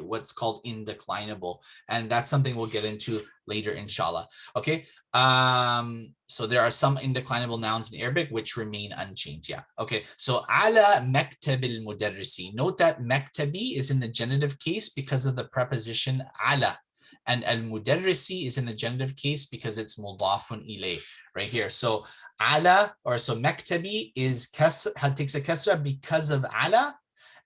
[SPEAKER 1] what's called indeclinable, and that's something we'll get into later, inshallah. Okay, so there are some indeclinable nouns in Arabic which remain unchanged. Yeah, okay, so ala maktabil mudarrisi. Note that maktabi is in the genitive case because of the preposition ala. And al-mudarrisi is in the genitive case because it's mudafun ilay right here. So ala, or so maktabi is takes a kasra because of ala,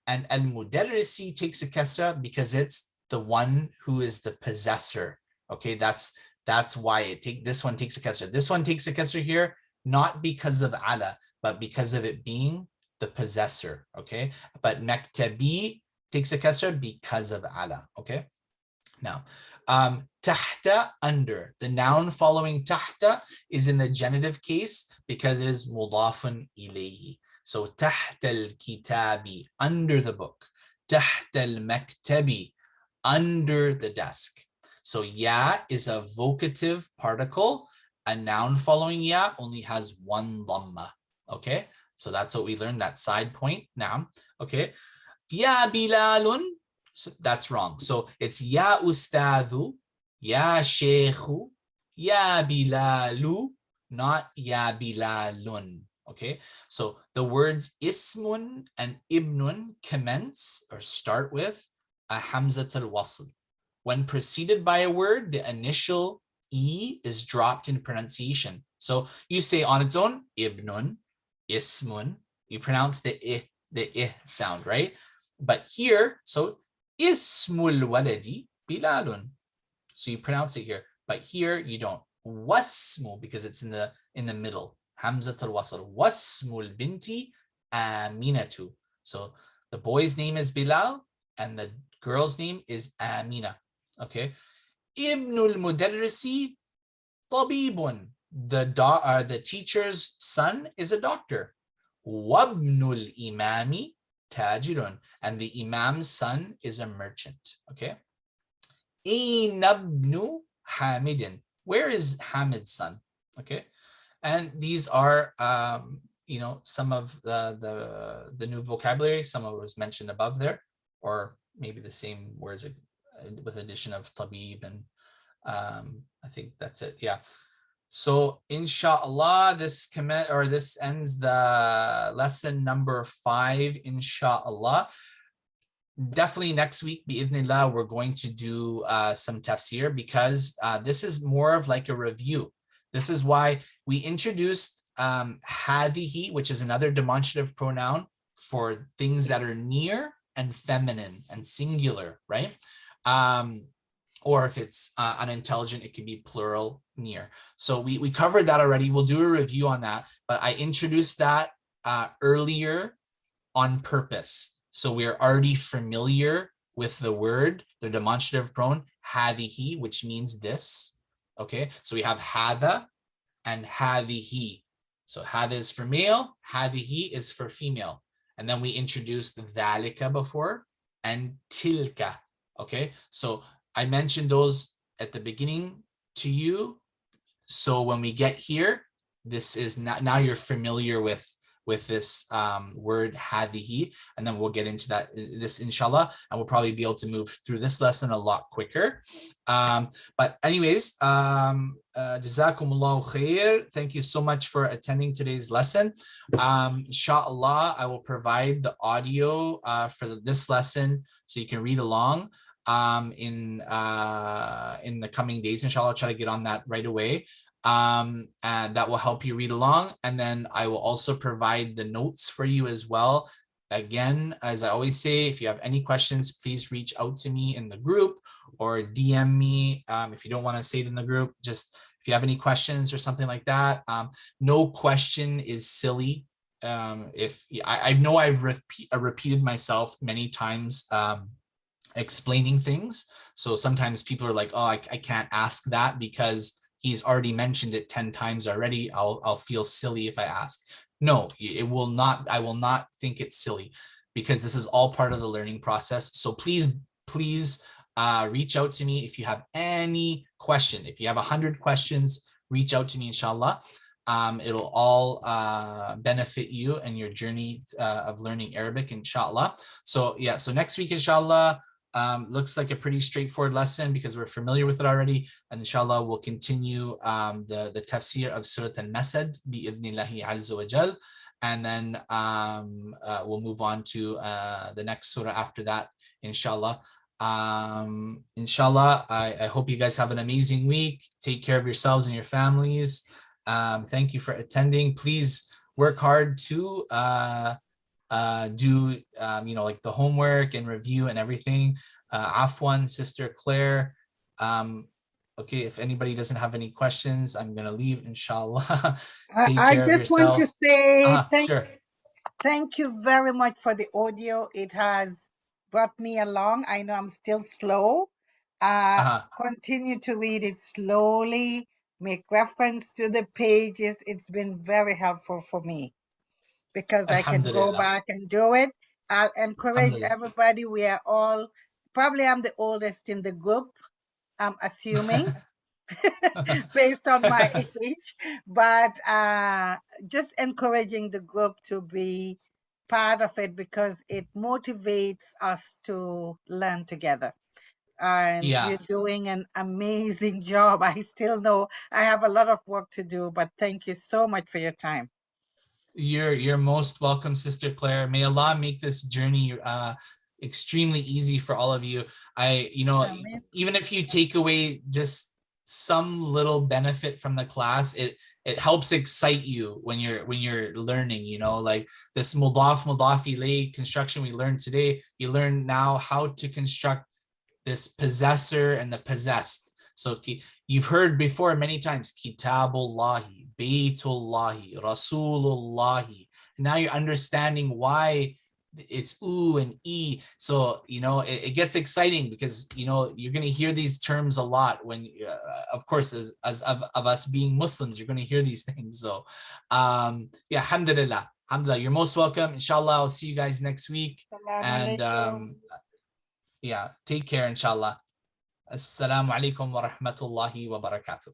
[SPEAKER 1] and al-mudarrisi takes a kasra because it's the one who is the possessor. Okay, that's why this one takes a kasra. This one takes a kasra here, not because of ala, but because of it being the possessor. Okay, but maktabi takes a kasra because of ala. Okay. Now, tahta, under. The noun following tahta is in the genitive case because it is mudafun ilayhi. So tahta al-kitabi, under the book. Tahta al-maktabi, under the desk. So ya is a vocative particle. A noun following ya only has one dhamma. Okay, so that's what we learned, that side point now. Okay, ya bilalun. So that's wrong. So it's ya ustadhu, ya sheikhu, ya bilalu, not ya bilalun. Okay, so the words ismun and ibnun commence or start with a hamzatul wasl. When preceded by a word, the initial e is dropped in pronunciation. So you say on its own, ibnun, ismun, you pronounce the I sound, right? But here, so Ismul waladi Bilalun. So you pronounce it here, but here you don't. Wasmu, because it's in the middle. Hamzatul wasl. Wasmul binti Aminatu. So the boy's name is Bilal and the girl's name is Amina. Okay. Ibnul mudarrisi tabibun. The teacher's son is a doctor. Wabnul imami tajirun. And the imam's son is a merchant. Okay. Inabnu Hamidin. Where is Hamid's son? Okay. And these are some of the new vocabulary. Some of it was mentioned above there, or maybe the same words with addition of tabib, and I think that's it. Yeah. So inshallah, this ends the lesson number 5, inshallah. Definitely next week, bi'idhnillah, we're going to do some tafsir, because this is more of like a review. This is why we introduced hadihi, which is another demonstrative pronoun for things that are near and feminine and singular, right? Or if it's unintelligent, it can be plural, near. So we covered that already. We'll do a review on that, but I introduced that earlier on purpose. So we're already familiar with the word, the demonstrative pronoun, hadihi, which means this. Okay, so we have hada and hadihi. So hada is for male, hadihi is for female. And then we introduced dhalika before and tilka. Okay, so I mentioned those at the beginning to you. So when we get here, this is now you're familiar with this word hadihi, and then we'll get into this inshallah, and we'll probably be able to move through this lesson a lot quicker. But anyways, jazakumullahu khair. Thank you so much for attending today's lesson. Inshallah, I will provide the audio for this lesson so you can read along in the coming days. Inshallah, I'll try to get on that right away. And that will help you read along. And then I will also provide the notes for you as well. Again, as I always say, if you have any questions, please reach out to me in the group or DM me. If you don't want to say it in the group, just if you have any questions or something like that. No question is silly. If I know I've repeated myself many times explaining things. So sometimes people are like, oh, I can't ask that because he's already mentioned it 10 times already. I'll feel silly if I ask. No, it will not. I will not think it's silly, because this is all part of the learning process. So please reach out to me if you have any question. If you have 100 questions, reach out to me, inshallah. It'll all benefit you and your journey of learning Arabic, inshallah. So yeah, so next week, inshallah, looks like a pretty straightforward lesson because we're familiar with it already. And inshallah, we'll continue the tafsir of Surah Al-Masad bi-idhnillahi azza wa jal. And then we'll move on to the next surah after that, inshallah. Inshallah, I hope you guys have an amazing week. Take care of yourselves and your families. Thank you for attending. Please work hard to do like the homework and review and everything. Afwan, Sister Claire. Okay, if anybody doesn't have any questions, I'm gonna leave, inshallah. Take
[SPEAKER 2] I
[SPEAKER 1] care of
[SPEAKER 2] just want
[SPEAKER 1] yourself.
[SPEAKER 2] to say
[SPEAKER 1] Sure.
[SPEAKER 2] thank you very much for the audio. It has brought me along. I know I'm still slow. Continue to read it slowly, make reference to the pages. It's been very helpful for me, because I can go
[SPEAKER 1] Alhamdulillah.
[SPEAKER 2] back and do it. I'll encourage
[SPEAKER 1] Alhamdulillah.
[SPEAKER 2] everybody. We are all, probably I'm the oldest in the group, I'm assuming, based on my age, but just encouraging the group to be part of it, because it motivates us to learn together. And
[SPEAKER 1] Yeah.
[SPEAKER 2] you're doing an amazing job. I still know I have a lot of work to do, but thank you so much for your time.
[SPEAKER 1] You're most welcome, Sister Claire. May Allah make this journey extremely easy for all of you.
[SPEAKER 2] Amen.
[SPEAKER 1] Even if you take away just some little benefit from the class, it helps excite you when you're learning, you know, like this mudaf ilayh construction we learned today. You learn now how to construct this possessor and the possessed. So you've heard before many times, Kitabullahi, Baytullahi, Rasulullahi. Now you're understanding why it's oo and e. So, you know, it gets exciting because, you know, you're going to hear these terms a lot when, of course, as of us being Muslims, you're going to hear these things. So, yeah, alhamdulillah. Alhamdulillah, you're most welcome. Inshallah, I'll see you guys next week. And yeah, take care, inshallah. Assalamu alaikum wa rahmatullahi wa barakatuh.